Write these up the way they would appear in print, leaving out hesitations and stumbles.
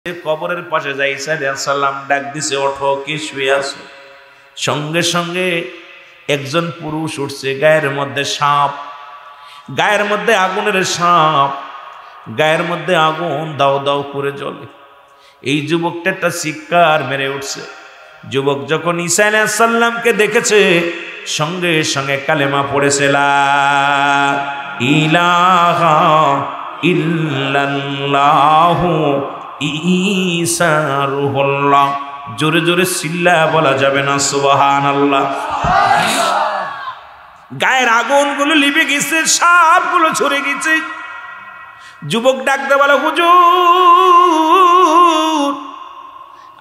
কবরের পাশে যাই ঈসা আলাইহিস সালাম ডাক দিছে, ওঠো, কি শুয়ে আছো? সঙ্গে সঙ্গে একজন পুরুষ উঠছে, গায়ের মধ্যে সাপ, গায়ের মধ্যে আগুনের সাপ, গায়ের মধ্যে আগুন দাও দাও করে জ্বলে। এই যুবকটা একটা চিৎকার মেরে উঠছে। যুবক যখন ঈসা আলাইহিস সালামকে দেখেছে সঙ্গে সঙ্গে কালেমা পড়েছে, লা ইলাহা ইল্লাল্লাহু ঈসা রূহুল্লাহ। জোরে জোরে চিল্লা বলা যাবে না সুবহানাল্লাহ। গায়ের আগুনগুলো লিভে গেছে, সাপগুলো ছড়ে গেছে। যুবক ডাকতে বলে, হুজুর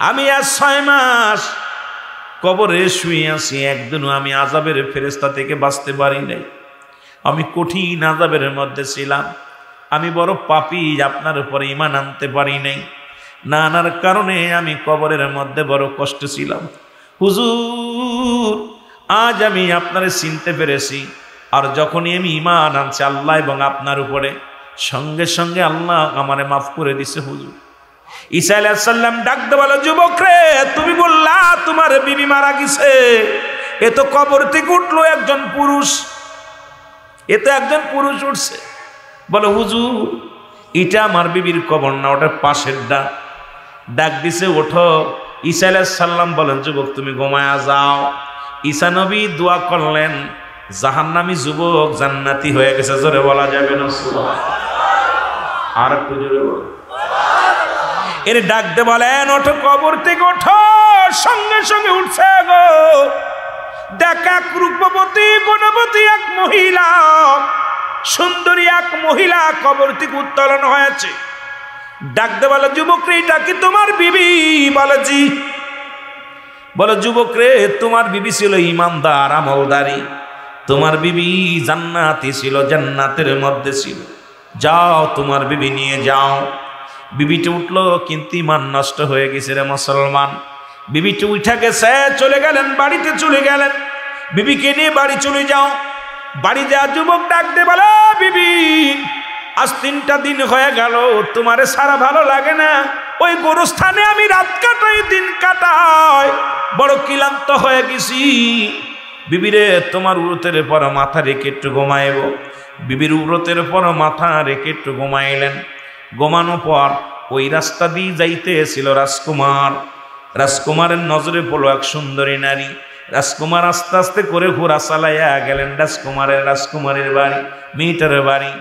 আমি আজ 6 মাস কবরে শুয়ে আছি, একদিনও আমি আযাবের ফেরেশতা থেকে বাঁচতে পারি নাই। আমি কঠিন আযাবের মধ্যে ছিলাম, আমি বড় পাপী, আপনার উপরে ঈমান আনতে পারি নাই। না আনার কারণে আমি কবরের মধ্যে বড় কষ্ট ছিলাম। হুজুর আজ আমি আপনারে চিনতে পেরেছি, আর যখনই আমি ঈমান আনছি আল্লাহ এবং আপনার উপরে, সঙ্গে সঙ্গে আল্লাহ আমারে মাফ করে দিছে। হুজুর ঈসা আলাইহিস সালাম ডাকতে বলে, যুবক রে, তুমি বললা তোমার বিবি মারা গেছে, এ তো কবর থেকে উঠলো একজন পুরুষ, এ তো একজন পুরুষ উঠছে। বলে, হুজুর এটা আমার বিবির কবর না, ওটার পাশের ডাক। ডাক দিছে, ওঠো। ঈসা আলাইহিস সালাম বলেন, যুবক তুমি ঘুমায়া যাও। ঈসা নবী দোয়া করলেন, জাহান্নামী যুবক জান্নাতি হয়ে গেছে। জোরে বলা যাবে না সুবহানাল্লাহ। আর একটু জোরে বলো। এর ডাকতে বলেন, ওঠো, কবর থেকে ওঠো। সঙ্গে সঙ্গে উঠছে গো। দেখ এক রূপবতী গুণবতী এক মহিলা, সুন্দরী এক মহিলা কবর থেকে উত্তোলন হয়েছে। ডাকতে বলে, যুবক রে, এটা কি তোমার বিবি? বলে, জি। বলে, যুবক রে, তোমার বিবি ছিল ইমানদার, আমলদারি, তোমার বিবি জান্নাতি ছিল, জান্নাতের মধ্যে ছিল। যাও তোমার বিবি নিয়ে যাও। বিবিটা উঠলো, কিন্তু ঈমান নষ্ট হয়ে গেছে রে মুসলমান। বিবিটা উঠে গেছে, চলে গেলেন বাড়িতে, চলে গেলেন। বিবিকে নিয়ে বাড়ি চলে যাও। বাড়ি যাওয়া যুবক ডাকতে বলে, বিবি আজ 3টা দিন হয়ে গেল, তোমারে সারা ভালো লাগে না? ওই গোরস্থানে আমি রাত কাটাই, দিন কাটাই, বড় ক্লান্ত হয়ে গেছি। বিবিরে, তোমার উরতের পর মাথা রেখে একটু ঘুমাইব। বিবির উরতের পর মাথা রেখে একটু ঘুমাইলেন। ঘুমানোর পর ওই রাস্তা দিয়ে যাইতেছিল রাজকুমার। রাজকুমারের নজরে পড়লো এক সুন্দরী নারী। রাজকুমার আস্তে আস্তে করে ঘোড়া চালাইয়া গেলেন রাজকুমারের বাড়ি, মেয়েটার বাড়ি।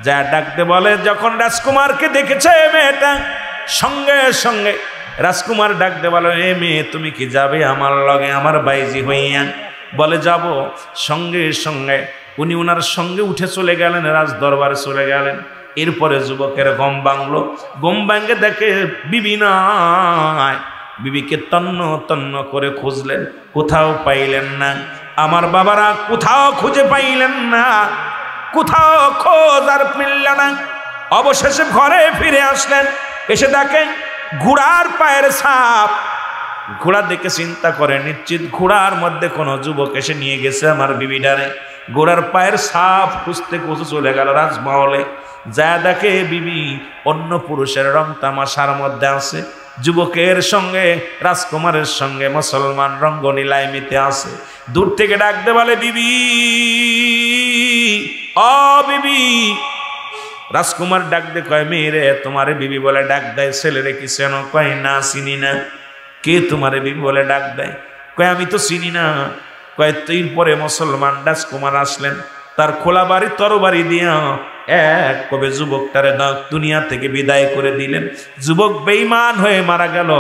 যা ডাকতে বলে, যখন রাজকুমারকে দেখেছে মেয়েটা, সঙ্গে সঙ্গে রাজকুমার ডাকতে বলে, এ মেয়ে, তুমি কি যাবে আমার লগে, আমার বাইজি হইয়া? বলে, যাব। সঙ্গে সঙ্গে উনি ওনার সঙ্গে উঠে চলে গেলেন, রাজ দরবারে চলে গেলেন। এরপরে যুবকের ঘুম ভাঙলো। ঘুম ভাঙে দেখে বিবি নাই। বিবিকে তন্ন তন্ন করে খুঁজলেন, কোথাও পাইলেন না। আমার বাবারা কোথাও খুঁজে পাইলেন না, কোথাও খোঁজ আর মিলল না। অবশেষে ঘরে ফিরে আসলেন। এসে দেখেন ঘোড়ার পায়ের ছাপ। ঘোড়া দেখে চিন্তা করে, নিশ্চিত ঘোড়ার মধ্যে কোনো যুবক এসে নিয়ে গেছে আমার বিবিটারে। ঘোড়ার পায়ের ছাপ খুঁজতে খুঁজতে চলে গেল রাজমহলে। যা দেখে বিবি অন্য পুরুষের রং তামাশার মধ্যে আছে। যুবকের সঙ্গে রাজকুমারের সঙ্গে মুসলমান রঙ্গনীলায় মেতে আছে। দূর থেকে ডাকতে বলে, বিবি, ও বিবি। রাজকুমার ডাকতে কয়, মেয়েরে, তোমারে বিবি বলে ডাক দেয়। ছেলেরে কি চেনো? কয়, না চিনি না। কে তোমারে বিবি বলে ডাক দেয়? কয়, আমি তো চিনি না। কয়, এরপরে মুসলমান রাজকুমার আসলেন, তার খোলা বাড়ি তরবারি দিয়া এক কবে যুবকটারে দুনিয়া থেকে বিদায় করে দিলেন। যুবক বেঈমান হয়ে মারা গেল।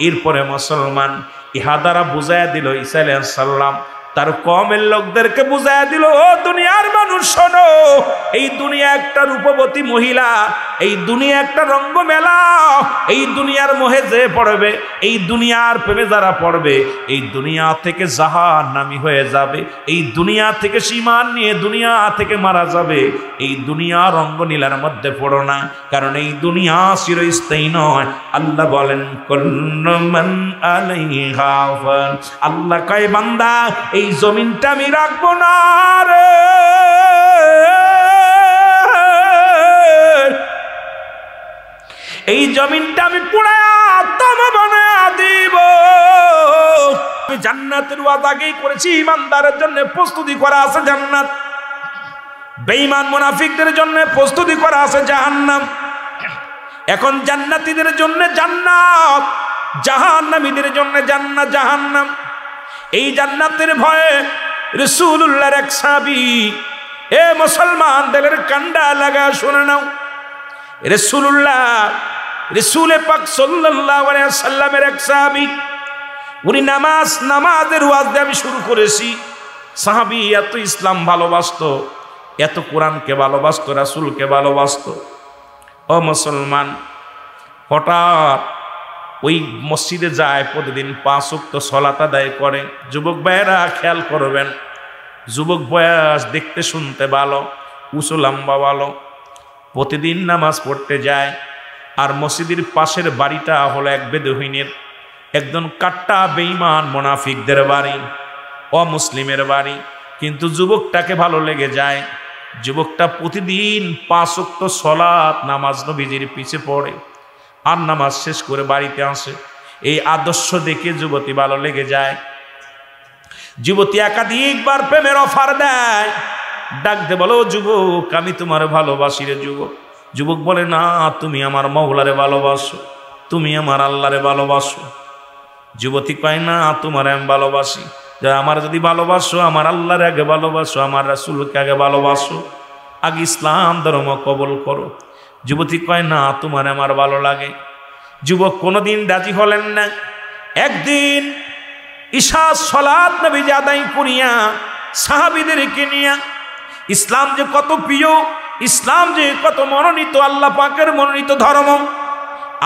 এরপরে মুসলমান ইহা দ্বারা বুঝাইয়া দিল, ঈসা আলাইহিস সালাম তার কওমের লোকদেরকে বুঝাইয়া দিল, ও দুনিয়ার মানুষ শোনো, এই দুনিয়া একটা রূপবতী মহিলা, এই দুনিয়া একটা রঙ্গ মেলা। এই দুনিয়ার মোহে যে পড়বে, এই দুনিয়ার প্রেমে যারা পড়বে, এই দুনিয়া থেকে জাহান্নামী হয়ে যাবে। এই দুনিয়া থেকে ঈমান নিয়ে দুনিয়া থেকে মারা যাবে। এই দুনিয়া রঙ্গনীলার মধ্যে পড়ো না, কারণ এই দুনিয়া চিরস্থায়ী নয়। আল্লাহ বলেন, কুল্লু মান আলাইহা ফান। আল্লাহ কয়, বান্দা, এই জমিনটা আমি রাখবো না রে। এই জমিনটা আমি পুড়ায়া তামা বানায়া দিব। আমি জান্নাতের ওয়াদা আগেই করেছি, ইমানদারের জন্য প্রস্তুতি করা আছে জান্নাত, বেঈমান মুনাফিকদের জন্য প্রস্তুতি করা আছে জাহান্নাম। এখন জান্নাতীদের জন্য জান্নাত, জাহান্নামীদের জন্য জান্নাত জাহান্নাম। এই জান্নাতের ভয়ে রাসূলুল্লাহর এক সাহাবী, এ মুসলমান দিলের কান্ডা লাগা শুনে নাও, রাসূলে পাক সাল্লাল্লাহু আলাইহি ওয়াসাল্লামের এক সাহাবী, উনি নামাজের ওয়াজ দিয়ে আমি শুরু করেছি। সাহাবী এত ইসলাম ভালোবাসতো, এত কোরআনকে ভালোবাসতো, রাসূলকে ভালোবাসতো। ও মুসলমান, হঠাৎ ওই মসজিদে যায়, প্রতিদিন 5 ওয়াক্ত সালাত আদায় করে। যুবক ভাইয়েরা খেয়াল করবেন, যুবক বয়স, দেখতে শুনতে ভালো, উঁচু লম্বা ভালো, প্রতিদিন নামাজ পড়তে যায়। আর মসজিদের পাশের বাড়িটা হলো এক বেদুইনের, একজন কাট্টা বেঈমান মুনাফিকদের বাড়ি, অমুসলিমের বাড়ি। কিন্তু যুবকটাকে ভালো লেগে যায়। যুবকটা প্রতিদিন 5 ওয়াক্ত সালাত নামাজ নবীজির পিছে পড়ে, আর নামাজ শেষ করে বাড়িতে আসে। এই আদর্শ দেখে যুবতী ভালো লেগে যায়। যুবতী একাধিকবার প্রেমের অফার দেয়, ডাকতে বলো, যুবক আমি তোমার ভালোবাসি রে যুবক। যুবক বলে, না, তুমি আমার মওলারে ভালোবাসো, তুমি আমার আল্লাহরে ভালোবাসো। যুবতী কয়, না, তোমার আমি ভালোবাসি। আমার যদি ভালোবাসো, আমার আল্লাহর আগে ভালোবাসো, আমার রাসূলকে আগে ভালোবাসো, আগে ইসলাম ধর্ম কবুল করো। যুবতী কয়, না, তোমার আমার ভালো লাগে। যুবক কোনোদিন রাজি হলেন না। একদিন ঈশা সালাত নবীজি আদায় করিয়া সাহাবীদেরকে নিয়া, ইসলাম যে কত প্রিয়, ইসলাম যে কত মনোনীত, আল্লাহ পাকের মনোনীত ধর্ম,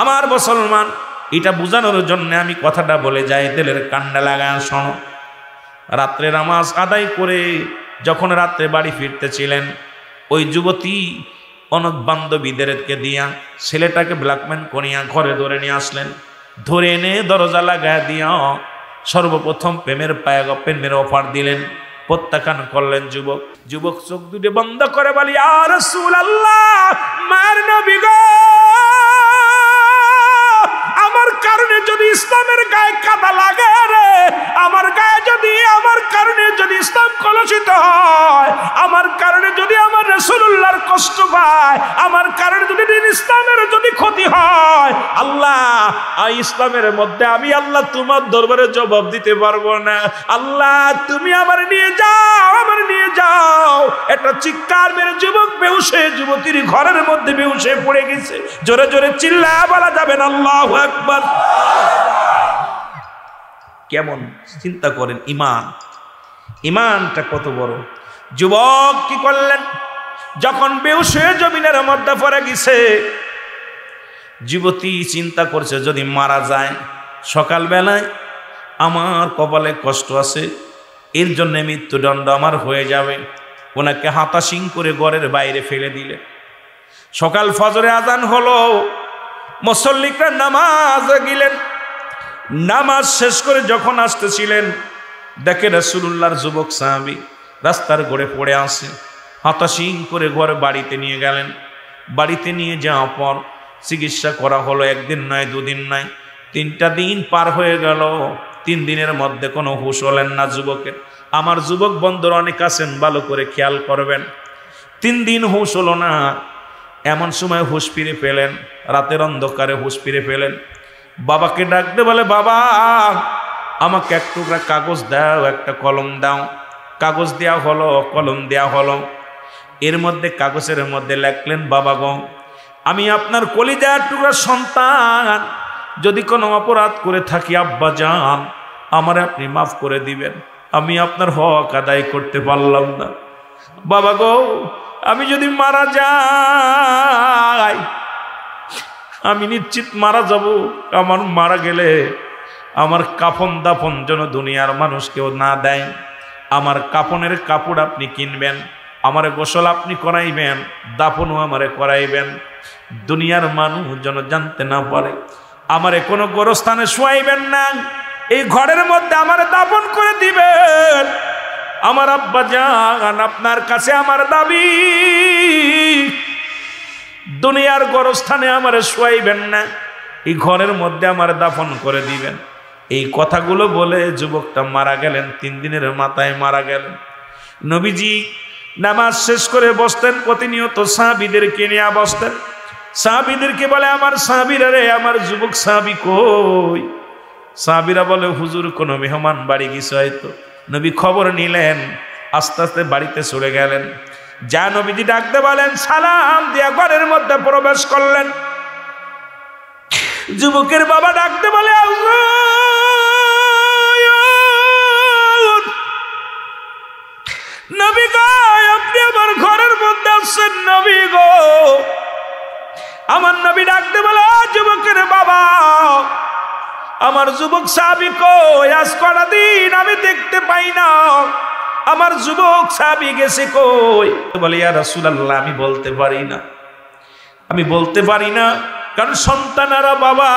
আমার মুসলমান, এটা বোঝানোর জন্য আমি কথাটা বলে যাই, দিলের কান্ডা লাগায় শোনো। রাত্রে নামাজ আদায় করে যখন রাত্রে বাড়ি ফিরতেছিলেন, ওই যুবতী অনেক বান্ধবীদেরকে দিয়া ছেলেটাকে ব্ল্যাকমেল করিয়া ঘরে ধরে নিয়ে আসলেন। ধরে এনে দরজা লাগায় দিয়া সর্বপ্রথম প্রেমের অফার দিলেন, প্রত্যাখ্যান করলেন যুবক। যুবক চোখ দুটো বন্ধ করে বলি, ইয়া রাসূলুল্লাহ, মার নবী গো, আমার কারণে যদি ইসলামের গায়ে কাদা লাগে রে, আমার গায়ে যদি, আমার কারণে যদি ইসলাম কলুষিত হয়, আমার কারণে যদি আমার রাসূলুল্লাহর কষ্ট পায়, আমার কারণে যদি দিন ইসলামের যদি ক্ষতি হয়, আল্লাহ, এই ইসলামের মধ্যে আমি আল্লাহ তোমার দরবারে জবাব দিতে পারবো না। আল্লাহ তুমি আমার নিয়ে যাও, আমার নিয়ে যাও। একটা চিৎকার মেরে যুবক বেহুশে, যুবতীর ঘরের মধ্যে বেহুশে পড়ে গেছে। জোরে জোরে চিল্লায়া বলা যাবে না আল্লাহু আকবার। কেমন চিন্তা করেন, ইমানটা কত বড়। যুবক কি করলেন, যখন বেহুশ হয়ে জমিনের মধ্যে পড়ে গেছে, যুবতী চিন্তা করছে, যদি মারা যায় সকালবেলায় আমার কপালে কষ্ট আছে, এর জন্য মৃত্যুদণ্ড আমার হয়ে যাবে। ওনাকে হাতাশিং করে ঘরের বাইরে ফেলে দিলে। সকাল ফজরে আজান হলো, মুসল্লিরা নামাজে গেলেন। নামাজ শেষ করে যখন আসতেছিলেন, দেখে রাসূলুল্লাহর যুবক সাহাবী রাস্তার গড়ে পড়ে আছে। হাতাশিং করে ঘরে বাড়িতে নিয়ে গেলেন। বাড়িতে নিয়ে যাওয়ার পর চিকিৎসা করা হলো। একদিন নয়, দুদিন নয়, 3টা দিন পার হয়ে গেল। 3 দিনের মধ্যে কোনো হুঁশ হলেন না যুবকের। আমার যুবক বন্ধুরা অনেক আছেন, ভালো করে খেয়াল করবেন। 3 দিন হুঁশ হলো না। এমন সময় হুঁশ ফিরে পেলেন, রাতের অন্ধকারে হুঁশ ফিরে পেলেন। বাবাকে ডাকতে বলে, বাবা আমাকে এক টুকরা কাগজ দাও, একটা কলম দাও। কাগজ দেওয়া হলো, কলম দেওয়া হলো। এর মধ্যে কাগজের মধ্যে লিখলেন, বাবা গো, আমি আপনার কলিজার টুকরা সন্তান, যদি কোনো অপরাধ করে থাকি আব্বা জান, আমারে আপনি মাফ করে দিবেন। আমি আপনার হক আদায় করতে পারলাম না। বাবা গো, আমি যদি মারা যাই, আমি নিশ্চিত মারা যাব। আমার মারা গেলে আমার কাফন দাফন যেন দুনিয়ার মানুষ কেউ না দেয়। আমার কাফনের কাপড় আপনি কিনবেন, আমার গোসল আপনি করাইবেন, দাফনও আমারে করাইবেন। দুনিয়ার মানুষ যেন জানতে না পারে। আমারে কোনো গোরস্থানে শোয়াইবেন না, এই ঘরের মধ্যে আমারে দাফন করে দিবেন। আমার আব্বা জান, আপনার কাছে আমার দাবি, দুনিয়ার গোরস্থানে আমারে শোয়াইবেন না, এই ঘরের মধ্যে আমার দাফন করে দিবেন। এই কথাগুলো বলে যুবকটা মারা গেলেন। 3 দিনের মাথায় মারা গেলেন। নবীজি নামাজ শেষ করে বসতেন, প্রতিনিয়ত সাহাবীদেরকে নিয়ে বসতেন। সাহাবীদেরকে বলে, আমার সাহাবীরা রে, আমার যুবক সাহাবী কই? সাহাবীরা বলে, হুজুর কোনো মেহমান বাড়ি গেছে হয়তো। নবী খবর নিলেন, আস্তে আস্তে বাড়িতে চলে গেলেন। যা নবীজি ডাকতে বলেন, সালাম দিয়া ঘরের মধ্যে প্রবেশ করলেন। যুবকের বাবা ডাকতে বলে, নবী গো, আপনি আমার ঘরের মধ্যে আসছেন নবী গো। আমার নবী ডাকতে বলে, যুবকের বাবা, আমার যুবক সাহাবী কই? আজ কটা দিন আমি দেখতে পাই না, আমার যুবক সাহাবী গেছে কই? বলে, ইয়া রাসূলুল্লাহ, আমি বলতে পারি না, আমি বলতে পারি না, কারণ সন্তানেরা বাবা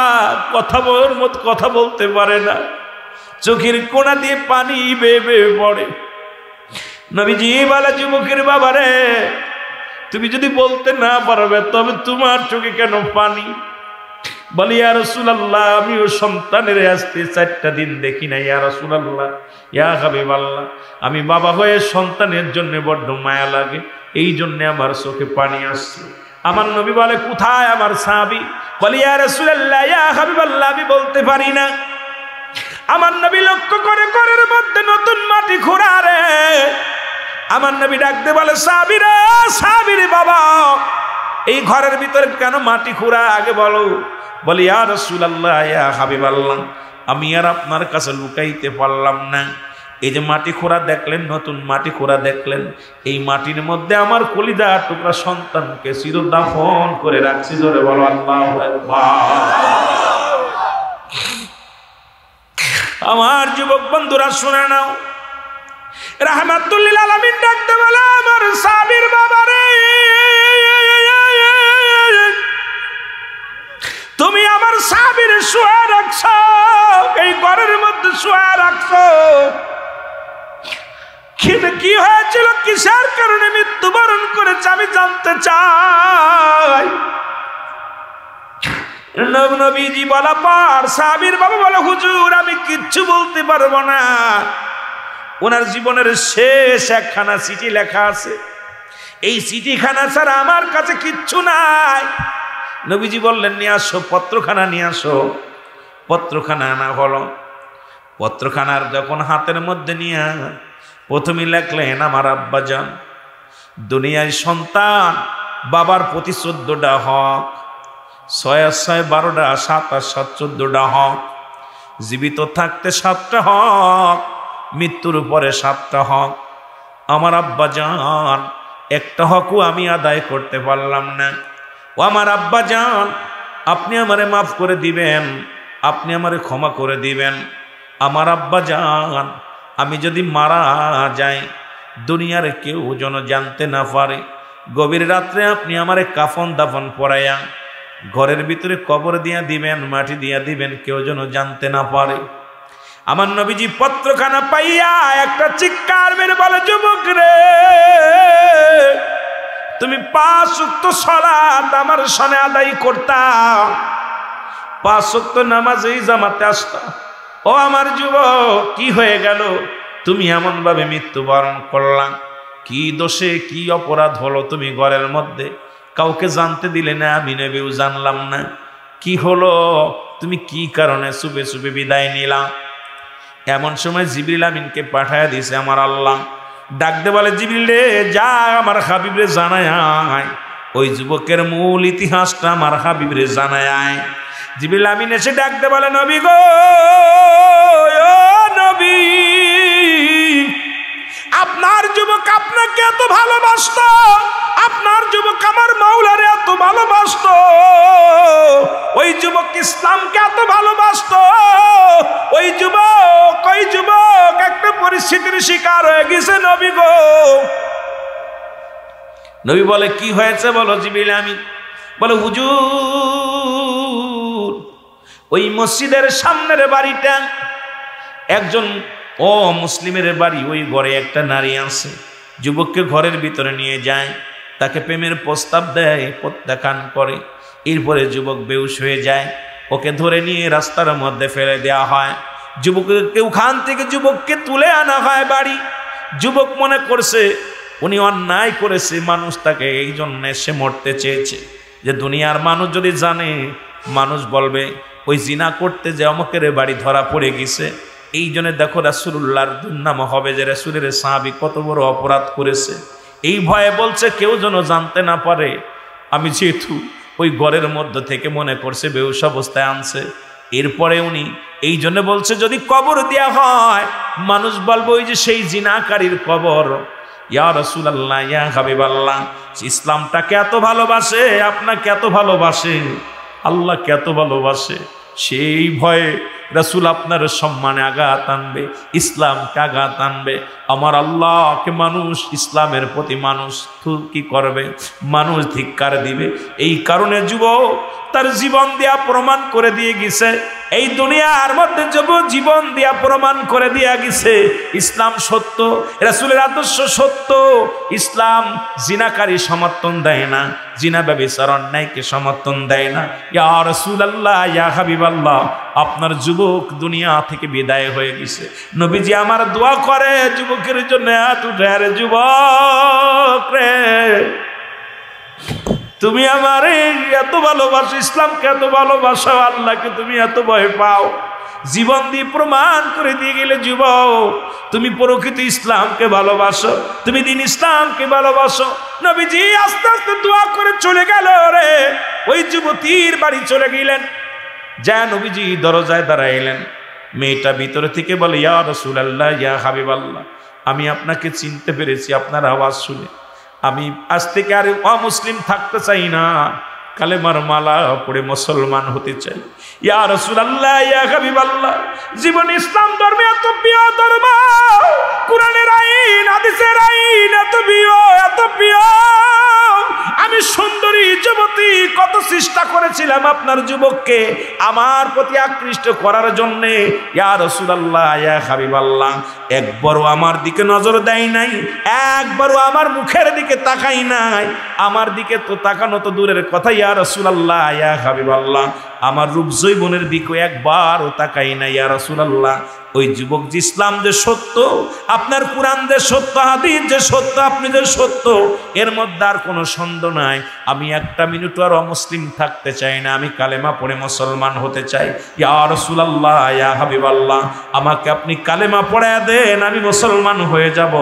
কথা বলতে পারে না, চোখের কোণা দিয়ে পানি বেয়ে বেয়ে পড়ে। নবীজি বলে, যুবকের বাবা রে, তুমি যদি বলতে না পারবে তবে তোমার চোখে কেন পানি? বলি, ইয়া রাসূলুল্লাহ, আমিও সন্তানের আসতে 4টা দিন দেখি না। ইয়া রাসূলুল্লাহ, ইয়া হাবিবাল্লাহ, আমি বাবা হয়ে সন্তানের জন্য বড্ড মায়া লাগে, এই জন্য আমার চোখে পানি আসছে। আমার নবী বলে, কোথায় আমার সাহাবী? বলি, ইয়া রাসূলুল্লাহ, ইয়া হাবিবাল্লাহ, আমি বলতে পারি না। আমার নবী লক্ষ্য করে ঘরের মধ্যে নতুন মাটি খোঁড়া রে। আমার নবী ডাকতে বলে, সাহাবীরা, সাহাবীরে বাবা, এই ঘরের ভিতরে কেন মাটি খোঁড়া আগে বলো। বলি, ইয়া রাসূলুল্লাহ, ইয়া হাবিবাল্লাহ, আমি আর আপনার কাছে লুকাইতে পারলাম না। এই যে মাটি খোঁড়া দেখলেন, নতুন মাটি খোঁড়া দেখলেন, এই মাটির মধ্যে আমার কলিজা টুকরা সন্তানকে চিরদাফন করে রাখছি। জোরে বলো আল্লাহু আকবার। আমার যুবক বন্ধুরা শুনে নাও, রাহমাতুল লিল আলামিন ডাকতে বলে, আমার সাহাবীর বাবা রে, তুমি আমার সাহাবীর শুয়ে রাখছো, এই ঘরের মধ্যে শুয়ে রাখছো। কি হয়েছিল, কিসের কারণে মৃত্যুবরণ করেছে আমি জানতে চাই। নবীজি বলা পর সাহাবীর বাবা বলে, হুজুর আমি কিচ্ছু বলতে পারবো না। ওনার জীবনের শেষ একখানা চিঠি লেখা আছে, এই চিঠিখানা ছাড়া আমার কাছে কিচ্ছু নাই। নবীজি বললেন, নিয়ে আসো, পত্রখানা নিয়ে আসো। পত্রখানা আনা হলো। পত্রখানার যখন হাতের মধ্যে নিয়ে প্রথমে লেখলেন, আমার আব্বাজান, দুনিয়ায় সন্তান বাবার প্রতি 14টা হক, 6 আর 6 12টা, 7 আর 7 14টা হক, জীবিত থাকতে 7টা হক, মৃত্যুর উপরে 7টা হক। আমার আব্বাজান একটা হকও আমি আদায় করতে পারলাম না। ও আমার আব্বাজান, আপনি আমারে মাফ করে দিবেন, আপনি আমারে ক্ষমা করে দিবেন। আমার আব্বাজান, আমি যদি মারা যাই দুনিয়ার কেউ যেন জানতে না পারে। গভীর রাত্রে আপনি আমারে কাফন দাফন পরাইয়া ঘরের ভিতরে কবর দিয়া দিবেন, মাটি দিয়া দিবেন, কেউ যেন জানতে না পারে। আমার নবীজি পত্রখানা পাইয়া একটা চিৎকার মেরে বলে, যুবক রে, তুমি 5 ওয়াক্ত সালাত আমার সনে আদায় করতা, 5 ওয়াক্ত নামাজেই জামাতে আসতা। ও আমার যুবক, কি হয়ে গেল? তুমি এমন ভাবে মৃত্যুবরণ করলা, কি দোষে কি অপরাধ হলো? তুমি ঘরের মধ্যে কাউকে জানতে দিলে না, আমি নবীও জানলাম না। কি হলো? তুমি কি কারণে চুপে চুপে বিদায় নিলা? এমন সময় জিবরিল আমিনকে পাঠায় দিয়েছে আমার আল্লাহ। ডাকতে বলে, জিবরিল রে, যা আমার হাবিবরে জানায় আয়, ওই যুবকের মূল ইতিহাসটা আমার হাবিবরে জানায় আয়। জিবরিল আমিন এসে ডাকতে বলে, নবী গো, ও নবী, আপনার যুবক আপনাকে এত ভালোবাসত, আপনার যুবক আমার মাওলারে এত ভালোবাসত, ওই যুবক ইসলামকে এত ভালোবাসত, ওই যুবক একটা পরিস্থিতির শিকার হয়ে গেছে নবী গো। নবী বলে, কি হয়েছে বলো? জিবরিল আমিন বলে, হুজুর, ওই মসজিদের সামনের বাড়িটা একজন মুসলিমের বাড়ি, ওই ঘরে একটা নারী আছে। যুবককে ঘরের ভিতরে নিয়ে যায়, তাকে প্রেমের প্রস্তাব দেয়, প্রত্যাখ্যান করে। এরপরে যুবক বেহুশ হয়ে যায়, ওকে ধরে নিয়ে রাস্তার মধ্যে ফেলে দেওয়া হয়। যুবককে ওখান থেকে যুবককে তুলে আনা হয় বাড়ি। যুবক মনে করছে উনি অন্যায় করেছে, মানুষ তাকে এই জন্য সে মরতে চেয়েছে, যে দুনিয়ার মানুষ যদি জানে, মানুষ বলবে ওই জিনা করতে যে অমুকের বাড়ি ধরা পড়ে গেছে। এই জন্য দেখো রাসূলুল্লাহর দুর্নাম হবে যে রাসূলের সাহাবী কত বড় অপরাধ করেছে। এই ভয়ে বলছে কেউ যেন জানতে না পারে। আমি যেহেতু ওই ঘরের মধ্যে থেকে মনে করছে বেহুশ অবস্থায় আনছে, এরপরে উনি এই জন্য বলছে যদি কবর দেয়া হয় মানুষ বলবো ওই যে সেই জিনাকারীর কবর। ইয়া রাসূলুল্লাহ, ইয়া হাবিবাল্লাহ, ইসলামটাকে এত ভালোবাসে, আপনাকে এত ভালোবাসে, আল্লাহকে এত ভালোবাসে, সেই ভয়ে রাসূল আপনার সম্মানে আঘাত আনবে, ইসলামকে আঘাত আনবে। আমার আল্লাহকে মানুষ, ইসলামের প্রতি মানুষ কি করবে? মানুষ ধিক্কার দিবে। এই কারণে যুবক তার জীবন দেয়া প্রমাণ করে দিয়ে গেছে, এই দুনিয়ার মধ্যে জীবন দিয়া প্রমাণ করে দিয়া গেছে ইসলাম সত্য, রাসূলের আদর্শ সত্য। ইসলাম জিনাকারী সমর্থন দেয় না, জিনা ব্যভিচার অন্যায়কে সমর্থন দেয় না। ইয়া রাসূলুল্লাহ, ইয়া হাবিবাল্লাহ, আপনার যুবক দুনিয়া থেকে বিদায় হয়ে গেছে। নবীজি আমার দোয়া করে যুবকের জন্য, হাত উঠে, রে যুবক রে, তুমি আমার এত ভালোবাসো, ইসলামকে এত ভালোবাসো, আল্লাহকে তুমি এত ভয় পাও, জীবন দিয়ে প্রমাণ করে দিয়ে গেলে যুবক তুমি প্রকৃত ইসলামকে ভালোবাসো, তুমি দিন ইসলামকে ভালোবাসো। নবীজি আস্তে আস্তে দোয়া করে চলে গেল রে। ওই যুবতীর বাড়ি চলে গেলেন, যা নবীজি দরজায় দাঁড়াইলেন। মেয়েটা ভিতরে থেকে বলে, ইয়া রাসূলুল্লাহ, ইয়া হাবিবাল্লাহ, আমি আপনাকে চিনতে পেরেছি আপনার আওয়াজ শুনে। আমি আজ থেকে আর অমুসলিম থাকতে চাই না, কালেমার মালা পড়ে মুসলমান হতে চাই। ইয়া রাসূলুল্লাহ, ইয়া হাবিবাল্লাহ, জীবন ইসলাম ধর্মে এত প্রিয় ধর্ম, কোরআনের আইন, হাদিসের আইন এত প্রিয়, এত প্রিয়। আমি সুন্দরী যুবতী কত চেষ্টা করেছিলাম আপনার যুবককে আমার প্রতি আকৃষ্ট করার জন্য। ইয়া রাসূলুল্লাহ, ইয়া হাবিবাল্লাহ, একবারও আমার দিকে নজর দেয় নাই, একবারও আমার মুখের দিকে তাকাই নাই, আমার দিকে তো তাকানো তো দূরের কথা। ইয়া রাসূলুল্লাহ, ইয়া হাবিবাল্লাহ, আমার রূপ যৌবনের দিকে একবারও তাকাই নাই। ইয়া রাসূলুল্লাহ, ওই যুবক যে ইসলাম যে সত্য, আপনার কোরআন যে সত্য, হাদিস যে সত্য, আপনি যে সত্য, এর মধ্যে আর কোনো সন্দেহ নাই। আমি একটা মিনিট আর অমুসলিম থাকতে চাই না, আমি কালেমা পড়ে মুসলমান হতে চাই। ইয়া রাসূলুল্লাহ, ইয়া হাবিবাল্লাহ, আমাকে আপনি কালেমা পড়ায় দেন, আমি মুসলমান হয়ে যাব।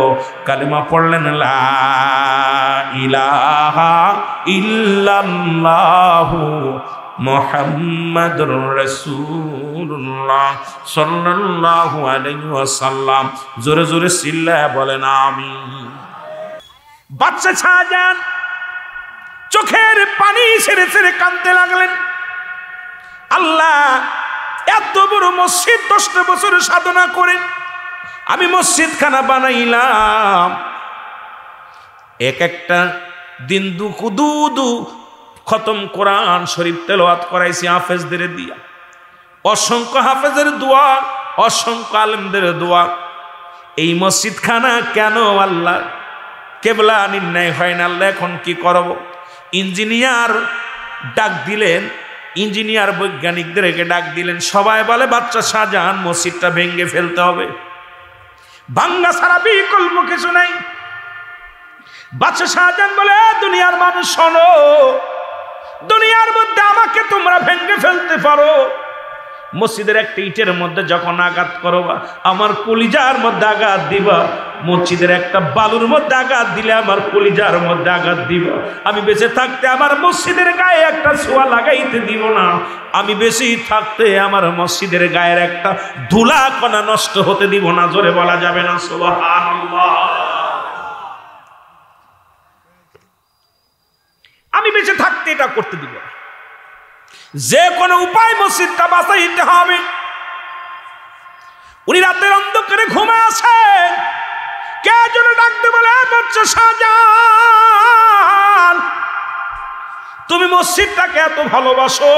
কালেমা পড়লেন, লা ইলাহা ইল্লাল্লাহু মুহাম্মাদুর রাসূলুল্লাহ সাল্লাল্লাহু আলাইহি ওয়াসাল্লাম। জোরে জোরে চিল্লায়া বলেন আমিন। বাচ্চা শাহজাহান চোখের পানি ছেড়ে ছেড়ে কাঁদতে লাগলেন। আল্লাহ, এত বড় মসজিদ 10টা বছর সাধনা করে আমি মসজিদখানা বানাইলাম, এক একটা দিন দুদু খতম কোরআন শরীফ তেলাওয়াত করাইছি হাফেজদের দিয়া, অসংখ্য হাফেজের দোয়া, অসংখ্য আলেমদের দোয়া। এই মসজিদখানা কেন আল্লাহ কেবলা নির্ণয় হয় না? আল্লাহ এখন কি করব? ইঞ্জিনিয়ার ডাক দিলেন, ইঞ্জিনিয়ার বৈজ্ঞানিকদেরকে ডাক দিলেন। সবাই বলে বাচ্চা শাহজাহান মসজিদটা ভেঙে ফেলতে হবে, ভাঙ্গা ছাড়া বিকল্প কিছু নাই। বাচ্চা শাহজাহান বলে, দুনিয়ার মানুষ শোনো, দুনিয়ার মধ্যে আমাকে তোমরা ভেঙে ফেলতে পারো, মসজিদের একটা ইটের মধ্যে যখন আঘাত করবা আমার কলিজার মধ্যে আঘাত দিবা, মসজিদের একটা বালুর মধ্যে আঘাত দিলে আমার কলিজার মধ্যে আঘাত দিবা। আমি বেঁচে থাকতে আমার মসজিদের গায়ে একটা ছোঁয়া লাগাইতে দিব না, আমি বেশি থাকতে আমার মসজিদের গায়ের একটা ধুলা কণা নষ্ট হতে দিব না। জোরে বলা যাবে না সুবহানাল্লাহ। আমি বেঁচে থাকতে এটা করতে দিব না, যে কোনো উপায় মসজিদটা বাঁচাইতে হবে। উনি রাতের অন্ধকারে ঘুমে আসেন, কে যেন ডাকতে বলে, বাচ্চা শাহজাহান তুমি মসজিদটাকে এত ভালোবাসো,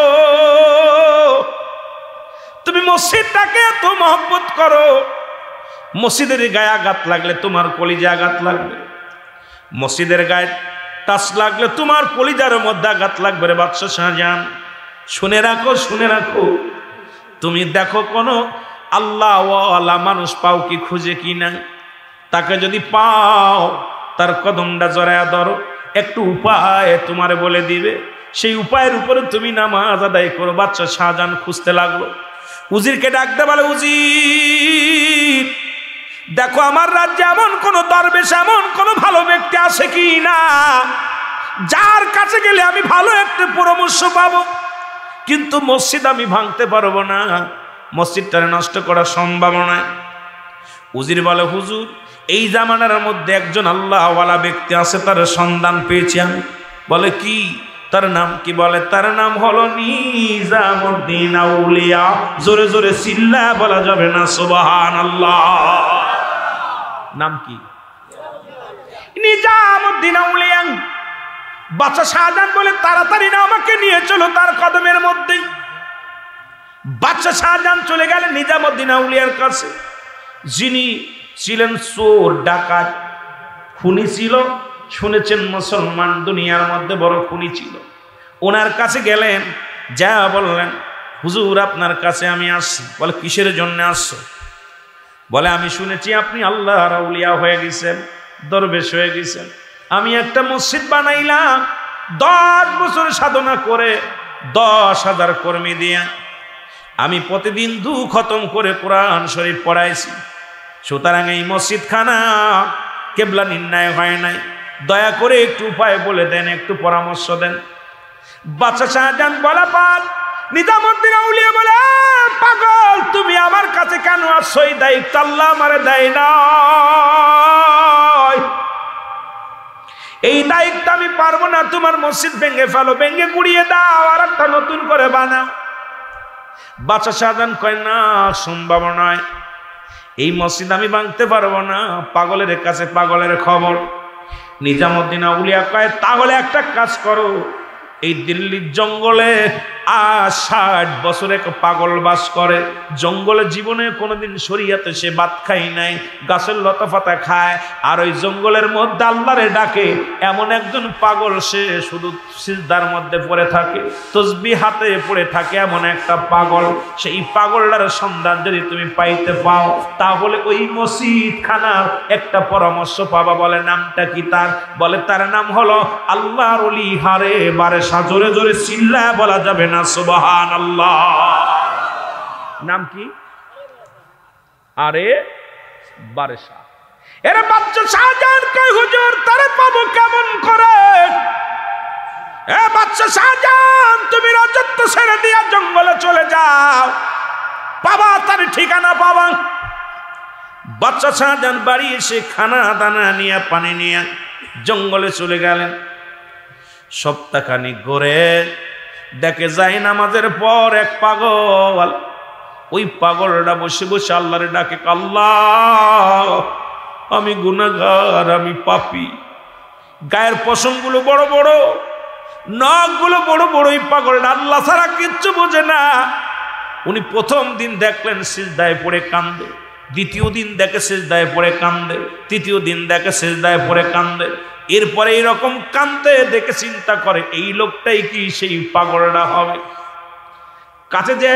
তুমি মসজিদটাকে এত মহব্বত করো, মসজিদের গায়ে আঘাত লাগলে তোমার কলিজায় আঘাত লাগবে। মসজিদের গায়ে টাচ লাগলে তোমার কলিজার মধ্যে আঘাত লাগবে রে বাদশা শাহজাহান। শুনে রাখো, শুনে রাখো, তুমি দেখো কোনো আল্লাহ ওয়ালা মানুষ পাও কি খুঁজে কি না, তাকে যদি পাও তার কদমটা জড়ায়া ধরো, একটু উপায় তোমারে বলে দিবে, সেই উপায়ের উপরে তুমি নামাজ আদায় করো। বাদশা শাহজাহান খুঁজতে লাগলো, উজিরকে ডাকতে বলে, উজির দেখো আমার রাজ্যে এমন কোন দরবেশ, এমন কোন ভালো ব্যক্তি আছে কি না, যার কাছে গেলে আমি ভালো একটা পরামর্শ পাবো, কিন্তু মসজিদ আমি ভাঙতে পারবো না, মসজিদটা নষ্ট করা সম্ভব নয়। উজির বলে, হুজুর এই জামানার মধ্যে একজন আল্লাহওয়ালা ব্যক্তি আছে, তার সন্ধান পেয়েছি আমি। বলে কি, তার নাম কি? বলে তার নাম হলো নিজামুদ্দিন আউলিয়া। জোরে জোরে চিল্লা বলা যাবে না সুবহানাল্লাহ। নাম কি? নিজামুদ্দিন আউলিয়া। বাদশা শাহজাহান বলে, তাড়াতাড়ি না আমাকে নিয়ে চলো তার কদমের মধ্যে। বাদশা শাহজাহান চলে গেলেন নিজামুদ্দিন আউলিয়ার কাছে, যিনি ছিলেন চোর, ডাকাত, খুনি ছিল। শুনেছেন মুসলমান দুনিয়ার মধ্যে বড় খুনি ছিল। ওনার কাছে গেলেন, যা বললেন, হুজুর আপনার কাছে আমি আসছি। বলে কিসের জন্য আসছো? বলে আমি শুনেছি আপনি আল্লাহর আউলিয়া হয়ে গেছেন, দরবেশ হয়ে গেছেন। আমি একটা মসজিদ বানাইলাম 10 বছর সাধনা করে 10,000 কর্মী দিয়ে, আমি প্রতিদিন 2 খতম করে কোরআন শরীফ পড়াইছি। সুতরাং এই মসজিদ খানা কেবলা নির্ণয় হয় নাই, দয়া করে একটু উপায় বলে দেন, একটু পরামর্শ দেন। বাদশা শাহজাহান বলা পান, নিজামুদ্দিন আউলিয়া বলে, পাগল তুমি আমার কাছে কেন আসছো? এই দায়িত্ব আল্লাহ আমারে দেয় না, এই দায়িত্ব আমি পারবো না। তোমার মসজিদ ভেঙে ফেলো, ভেঙে গুড়িয়ে দাও, আর একটা নতুন করে বানাও। বাদশা শাহজাহান কয়, না সম্ভব নয়, এই মসজিদ আমি ভাঙতে পারবো না, পাগলের কাছে পাগলের খবর। নিজামুদ্দিন আউলিয়া কয়, তাহলে একটা কাজ করো, এই দিল্লির জঙ্গলে 60 বছর এক পাগল বাস করে। জঙ্গলে জীবনে কোনোদিন শরীয়তে সে ভাত খাই নাই, গাছের লতা পাতা খায়, আর ওই জঙ্গলের মধ্যে আল্লাহরে ডাকে। এমন একজন পাগল, সে শুধু সিজদার মধ্যে পড়ে থাকে, তসবিহ হাতে পড়ে থাকে, এমন একটা পাগল। সেই পাগলটার সন্ধান যদি তুমি পাইতে পাও, তাহলে ওই মসজিদ খানার একটা পরামর্শ পাবা। বলে নামটা কি তার? বলে তার নাম হলো আল্লাহর ওলি হারে বারেশা। জোরে জোরে চিল্লা বলা যাবে না সুবহানাল্লাহ। নাম কি? আরে বারেশা। এরে বাদশা শাহজাহান কয়, হুজুর তারে পাবো কেমন করে? এ বাদশা শাহজাহান, তুমি রাজত্ব ছেড়ে দিয়া জঙ্গলে চলে যাও, পাবা তার ঠিকানা পাবা। বাদশা শাহজাহান বাড়ি এসে খানা দানা নিয়ে পানি নিয়ে জঙ্গলে চলে গেলেন। সপ্তাহখানিক ঘুরে দেখে যায় নামাজের পর এক পাগল, ওই পাগলটা বসে বসে আল্লাহরে ডাকে, আল্লাহ আমি গুনাহগার, আমি পাপী, গায়ের পশমগুলো বড় বড়, নখগুলো বড় বড়। এই পাগলটা আল্লাহ ছাড়া কিচ্ছু বোঝে না। উনি প্রথম দিন দেখলেন সিজদায় পড়ে কান্দে, দ্বিতীয় দিন দেখে সিজদায় পড়ে কান্দে, তৃতীয় দিন দেখে সিজদায় পড়ে কান্দে। এরপরে এইরকম কান্দে দেখে চিন্তা করে, এই লোকটাই কি সেই পাগলটা হবে? কাছে যে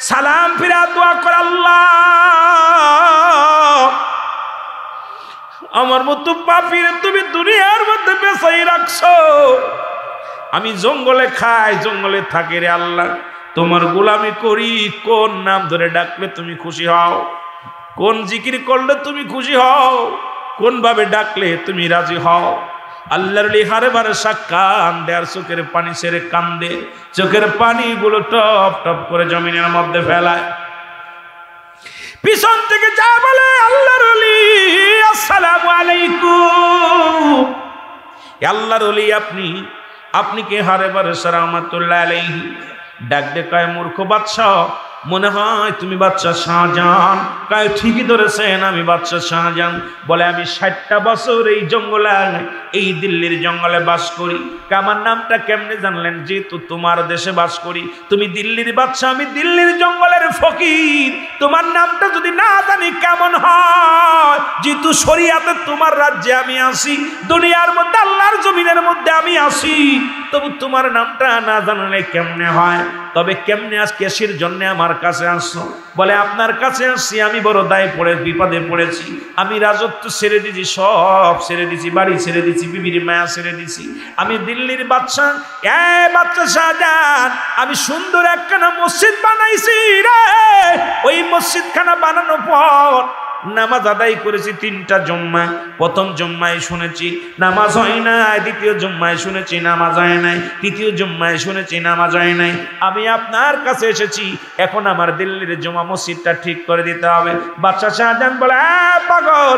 সালাম ফিরা দোয়া করে, আল্লাহ আমার মতো পাপীর তুমি দুনিয়ার মধ্যে বেঁচাই রাখছো, আমি জঙ্গলে খাই, জঙ্গলে থাকি রে আল্লাহ, তোমার গোলামি করি। কোন নাম ধরে ডাকলে তুমি খুশি হও? কোন জিকির করলে তুমি খুশি হও? কোন ভাবে ডাকলে তুমি রাজি হও? আল্লাহর লিহারে বারেশা কান্দে, আর চোখের পানি ছেড়ে কান্দে, চোখের পানিগুলো টপ টপ করে জমিনের মধ্যে ফেলায়। পিছন থেকে যা বলে, আল্লাহর ওলি আসসালামু আলাইকুম। আল্লাহর ওলি আপনি কে? হারে বারেশা রাহমাতুল্লাহ আলাইহি। ডাক দে কয়, মূর্খ বাদশা, মনে হয় তুমি বাদশা শাহজাহান। কয় ঠিকই ধরেছেন, আমি বাদশা শাহজাহান। বলে আমি 60টা বছর এই জঙ্গলে এই দিল্লির জঙ্গলে বাস করি। আমার নামটা কেমনে জানলেন? যেহেতু তোমার দেশে বাস করি, তুমি দিল্লির বাদশা, আমি দিল্লির জঙ্গলের ফকির, তোমার নামটা যদি না জানি কেমন হয়? যেহেতু শরিয়াতে তোমার রাজ্যে আমি আসি, দুনিয়ার মধ্যে আল্লাহর জমিনের মধ্যে আমি আসি, তবু তোমার নামটা না জানলে কেমনে হয়? তবে কেমনে আজ কেসের জন্য আমার কাছে আসছো? বলে আপনার কাছে আসছি, আমি বড় দায় পড়ে বিপদে পড়েছি, আমি রাজত্ব ছেড়ে দিছি, সব ছেড়ে দিছি, বাড়ি ছেড়ে দিছি, বিবির মায়া ছেড়ে দিছি, আমি দিল্লির বাদশা, বাদশা শাহজাহান, আমি সুন্দর একখানা মসজিদ বানাইছি রে। ওই মসজিদখানা বানানোর পর নামাজ আদায় করেছি 3টা জুম্মা। প্রথম জুম্মায় শুনেছি নামাজ হয় নাই, দ্বিতীয় জুম্মায় শুনেছি নামাজ হয় নাই, তৃতীয় জুম্মায় শুনেছি নামাজ হয় নাই। আমি আপনার কাছে এসেছি, এখন আমার দিল্লির জুমা মসজিদটা ঠিক করে দিতে হবে। বাদশা শাহজাহান বলে পাগল,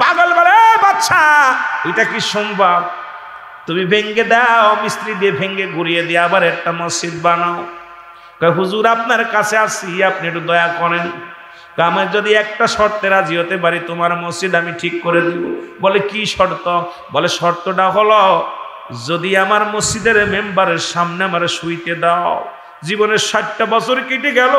পাগল বলে বাদশা, এটা কি সম্ভব? তুমি ভেঙ্গে দাও, মিস্ত্রি দিয়ে ভেঙ্গে ঘুরিয়ে দিয়ে আবার একটা মসজিদ বানাও। হুজুর আপনার কাছে আসছি, আপনি একটু দয়া করেন, আমার যদি একটা শর্তে রাজি হতে পারি, তোমার মসজিদ আমি ঠিক করে দিব। বলে কি শর্ত? বলে শর্তটা হলো, যদি আমার মসজিদের মেম্বারের সামনে আমার শুইতে দাও। জীবনের 60টা বছর কেটে গেল,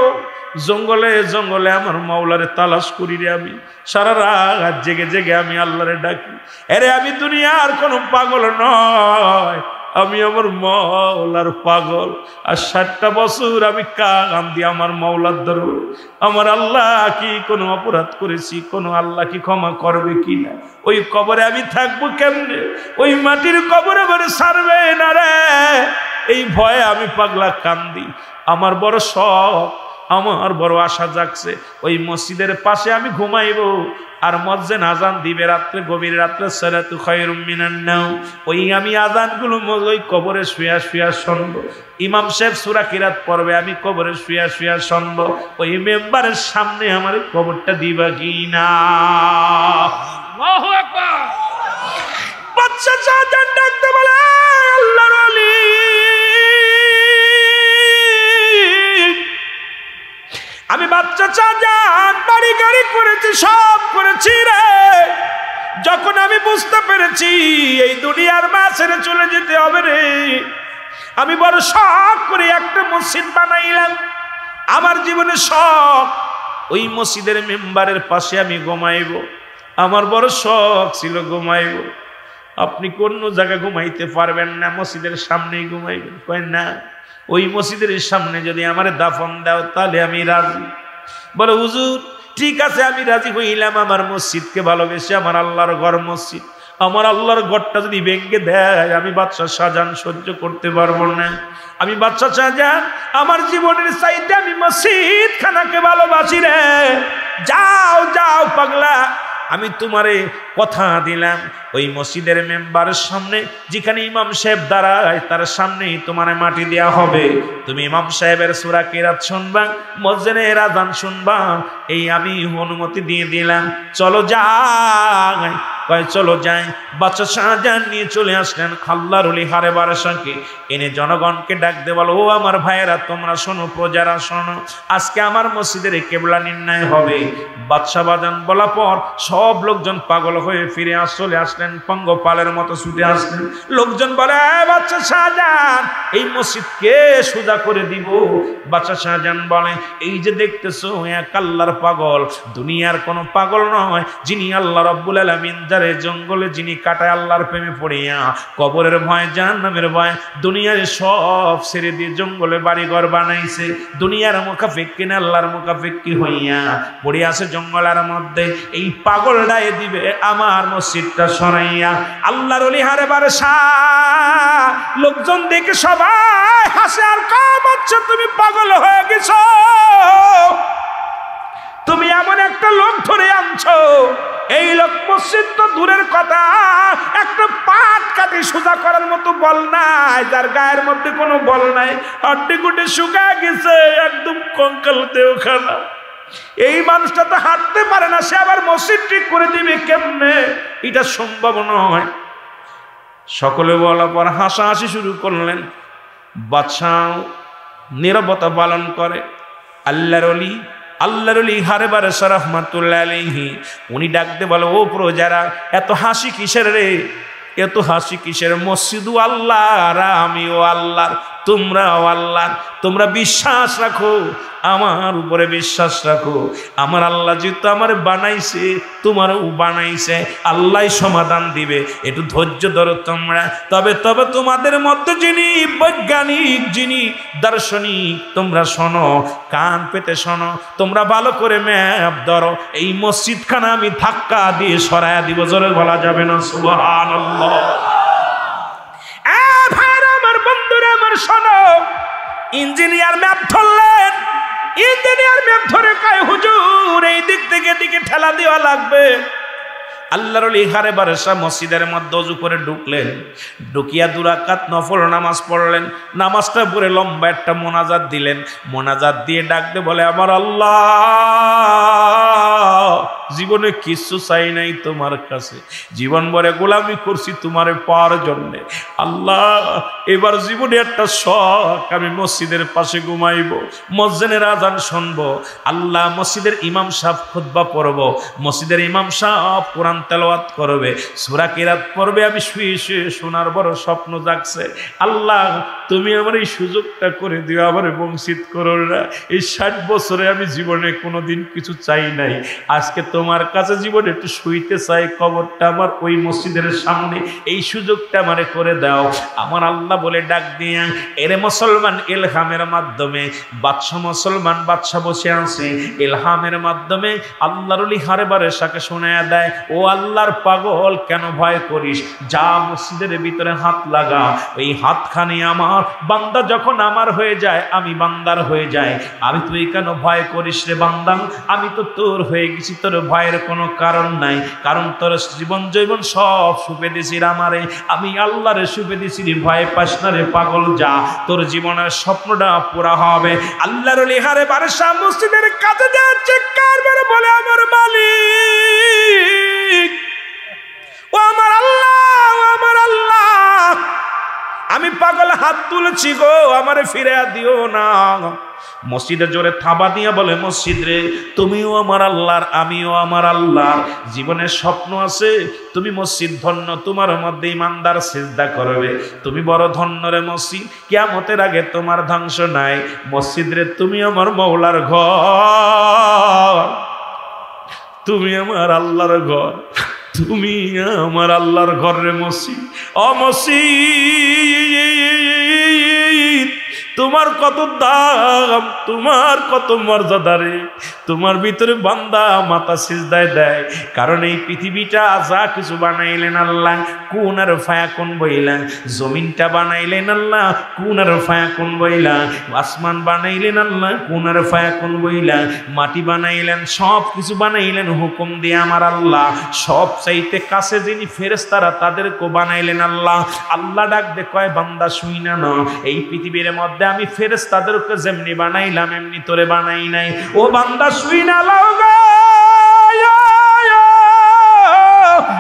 জঙ্গলে জঙ্গলে আমার মাওলারে তালাশ করি রে, আমি সারা রাত জেগে জেগে আমি আল্লাহরে ডাকি। আরে আমি দুনিয়ার কোনো পাগল নয়, আমি আমার মাওলার পাগল। আর 60টা বছর আমি কান্দি আমার মাওলার দরবারে, আমার আল্লাহ কি কোনো অপরাধ করেছি? কোনো আল্লাহ কি ক্ষমা করবে কি না? ওই কবরে আমি থাকবো কেমনে? ওই মাটির কবরে বলে ছাড়বে না রে, এই ভয়ে আমি পাগলা কান্দি। আমার বড় শখ, আমার বড় আশা জাগছে, ওই মসজিদের পাশে আমি ঘুমাইবো, আর মজ্জেন আজান দিবে রাত্রে, গভীর রাত্রে, সালাতু খায়রুম মিনান নাওম, ওই আমি আজানগুলো ওই কবরে শুয়া শুয়া শুনবো। ইমাম সাহেব সূরা কিরাত পড়বে, আমি কবরে শুয়া শুয়া শুনবো। ওই মেম্বারের সামনে আমার কবরটা দিবা কিনা? আল্লাহু আকবার। বাদশা শাহজাহান ডাকতে বলে আল্লাহর ওলি, আমি বাচ্চা শাহজাহান বাড়ি গাড়ি করেছি, সব করেছি রে। যখন আমি বুঝতে পেরেছি এই দুনিয়ার মা ছেড়ে চলে যেতে হবে রে, আমি বড় শখ করে একটা মসজিদ বানাইলাম। আমার জীবনে শখ, ওই মসজিদের মেম্বারের পাশে আমি ঘুমাইব, আমার বড় শখ ছিল ঘুমাইব। আপনি কোন জায়গায় ঘুমাইতে পারবেন না, মসজিদের সামনেই ঘুমাইবেন। কয় না, ওই মসজিদের সামনে যদি আমার দাফন দাও তাহলে আমি রাজি। বলে হুজুর ঠিক আছে, আমি রাজি হইলাম। আমার মসজিদকে ভালোবেসে, আমার আল্লাহর ঘর মসজিদ, আমার আল্লাহর ঘরটা যদি ভেঙে দেয়, আমি বাদশা শাহজাহান সহ্য করতে পারবো না। আমি বাদশা শাহজাহান আমার জীবনের চাইতে আমি মসজিদ খানাকে ভালোবাসি রে। যাও যাও পাগলা, আমি তোমারে কথা দিলাম, ওই মসজিদের মেম্বারের সামনে যেখানে ইমাম সাহেব দাঁড়ায় তার সামনেই তোমার মাটি দেয়া হবে। তুমি ইমাম সাহেবের সূরা কিরাত শুনবা, মুয়াজ্জিনের আযান শুনবা, এই আমি অনুমতি দিয়ে দিলাম। চলো যাই। কয় চলো যাই। বাদশা শাহজাহান নিয়ে চলে আসলেন আল্লাহর ওলি হারে বারাসাকে, এনে জনগণকে ডাক দে বলো, ও আমার ভাইয়েরা তোমরা শোনো, প্রজারা শোনো, আজকে আমার মসজিদের কিবলা নির্ণয় হবে। বাদশা বাজান বলা পর সব লোকজন পাগল হয়ে ফিরে চলে আসলেন, পঙ্গপালের মতো ছুটে আসলেন। লোকজন বলে বাদশা শাহজাহান এই মসজিদ কে সোজা করে দিব? বাদশা শাহজাহান বলে, এই যে দেখতেছো এক আল্লাহর পাগল, দুনিয়ার কোনো পাগল নয়, যিনি আল্লাহ রাব্বুল আলামিন যারে জঙ্গলে যিনি কাটায় আল্লাহর প্রেমে পড়িয়া, কবরের ভয়, জাহান্নামের ভয়, দুনিয়ার সব ছেড়ে দিয়ে জঙ্গলে বাড়িঘর বানাইছে, দুনিয়ার মুখাফিক্কি না আল্লাহর মুখাফিক্কি হইয়া পড়ে আছে জঙ্গলের মধ্যে। এই পাগলটাই দিবে আমার মসজিদটা সরাইয়া। আল্লাহর ওলি হারে বারসা লোকজন দেখে সবাই হাসে আর কয়, বাচ্চা তুমি পাগল হয়ে গেছো, তুমি এমন একটা লোক ধরে আনছো, এই লোক মসজিদ তো দূরের কথা, একটা পাট কাটি সোজা করার মতো বল নাই, যার গায়ের মধ্যে কোনো বল নাই, হাড্ডি গুড্ডি শুকায় গেছে, একদম কঙ্কাল দেহখানা। এই মানুষটা তো হাঁটতে পারে না, সে আবার মসজিদ ঠিক করে দিবে কেমনে? এটা সম্ভব নয়। সকলে বলার পর হাসাহাসি শুরু করলেন। বাদশা নীরবতা পালন করে। আল্লাহর ওলি হারে বারসা রাহমাতুল্লাহ আলাইহি উনি ডাকতে বলে, ও প্রজারা এত হাসি কিসের রে? এত হাসি কিসের? মসজিদও আল্লাহ আর আমিও আল্লাহ, তোমরাও আল্লাহ। তোমরা বিশ্বাস রাখো, আমার উপরে বিশ্বাস রাখো। আমার আল্লাহ যেহেতু আমার বানাইছে, তোমারও বানাইছে, আল্লাহ সমাধান দিবে। একটু ধৈর্য ধরো তোমরা। তবে তোমাদের মধ্যে যিনি বৈজ্ঞানিক, যিনি দার্শনিক, তোমরা শোনো, কান পেতে শোনো, তোমরা ভালো করে ম্যাপ ধরো। এই মসজিদখানা আমি ধাক্কা দিয়ে সরায়া দিব, জোরে বলা যাবে না সুবহানাল্লাহ। আমার বন্ধুরা আমার শোনো, ইঞ্জিনিয়ার ম্যাপ ধরলেন, ইঞ্জিনিয়ার ম্যাপ ধরে কয় হুজুর এই দিক থেকে দিকে ঠেলা দেওয়া লাগবে। আল্লাহর ওলি হারে বারেসা মসজিদের মধ্যে ওযু করে ঢুকলেন, ঢুকিয়া 2 রাকাত নফল নামাজ পড়লেন। নামাজটা পড়ে লম্বা একটা মোনাজাত দিলেন। মোনাজাত দিয়ে ডাকতে বলে, আমার আল্লাহ, জীবনে কিছু চাই নাই তোমার কাছে, জীবন ভরে গোলামি করছি তোমারে পাওয়ার জন্যে। আল্লাহ, এবার জীবনে একটা শখ, আমি মসজিদের পাশে ঘুমাইব, মসজিদের আজান শুনবো। আল্লাহ, মসজিদের ইমাম সাহেব খুতবা পড়ব, মসজিদের ইমাম সাহেব কোরআন তেলাওয়াত করবে, সূরা কিরাত পড়বে, আমি শুয়ে শুয়ে শোনার বড় স্বপ্ন জাগছে। আল্লাহ, তুমি আমার এই সুযোগটা করে দিও, আমার বঞ্চিত করো না। এই 60 বছরে আমি জীবনে কোনোদিন কিছু চাই নাই, আজকে তোমার কাছে জীবনে একটু শুইতে চাই, কবরটা আমার ওই মসজিদের সামনে, এই সুযোগটা আমারে করে দাও। আমার আল্লাহ বলে ডাক দিয়া, এরে মুসলমান, ইলহামের মাধ্যমে বাদশা, মুসলমান বাদশা বসে আছে, ইলহামের মাধ্যমে আল্লাহর ওলি হারে বারেসাকে শোনায়া দেয়, ও আল্লাহর পাগল, কেন ভয় করিস? যা মসজিদের ভিতরে হাত লাগা, ওই হাতখানি আমার, বান্দা যখন আমার হয়ে যায়, আমি বান্দার হয়ে যায়। আমি, তুই কেন ভয় করিস রে বান্দা? আমি তো তোর হয়ে গেছি, তোর ভয়ের কোনো কারণ নাই, কারণ তোর জীবন জৈবন সব সুপে দিছি আমারে, আমি আল্লাহরে সুপে দিছি। ভয় পাস না রে পাগল, যা, তোর জীবনের স্বপ্নটা পুরা হবে। আল্লাহর ওলি হারে বারেসা মসজিদের কাছে যাচ্ছে, কারবার বলে, আমার মালিক, ও আমার আল্লাহ, ও আমার আল্লাহ, আমি পাগল হাত তুলেছি গো, আমারে ফিরে দিও না। মসজিদে জোরে থাবা দিয়া বলে, মসজিদ রে, তুমিও আমার আল্লাহর, আমিও আমার আল্লাহর, জীবনের স্বপ্ন আছে, তুমি মসজিদ ধন্য, তোমার মধ্যে ইমানদার সিজদা করবে, তুমি বড় ধন্য রে মসজিদ, কিয়ামতের আগে তোমার ধ্বংস নাই। মসজিদ রে, তুমি আমার মওলার ঘর, তুমি আমার আল্লাহর ঘর, তুমি আমার আল্লাহর ঘর রে মসজিদ। ও মসজিদ, তোমার কত দাম, তোমার কত মর্যাদা রে, তোমার ভিতরে বান্দা মাথা সিজদায় দেয়। কারণ এই পৃথিবীটা যা কিছু বানাইলেন আল্লাহ, কুন আর ফায়াকুন বইলা, জমিনটা বানাইলেন আল্লাহ, কুন আর ফায়াকুন বইলা, আসমান বানাইলেন আল্লাহ, কুন আর ফায়াকুন বইলা, মাটি বানাইলেন, সব কিছু বানাইলেন হুকুম দিয়ে আমার আল্লাহ। সব চাইতে কাছে যিনি ফেরেশতারা, তাদেরকে বানাইলেন আল্লাহ। আল্লাহ ডাক দে কয়, বান্দা শুই না, এই পৃথিবীর মধ্যে আমি ফেরেশতাদেরকে যেমনি বানাইলাম, এমনি তোরে বানাই নাই। ও বান্দা শুই না,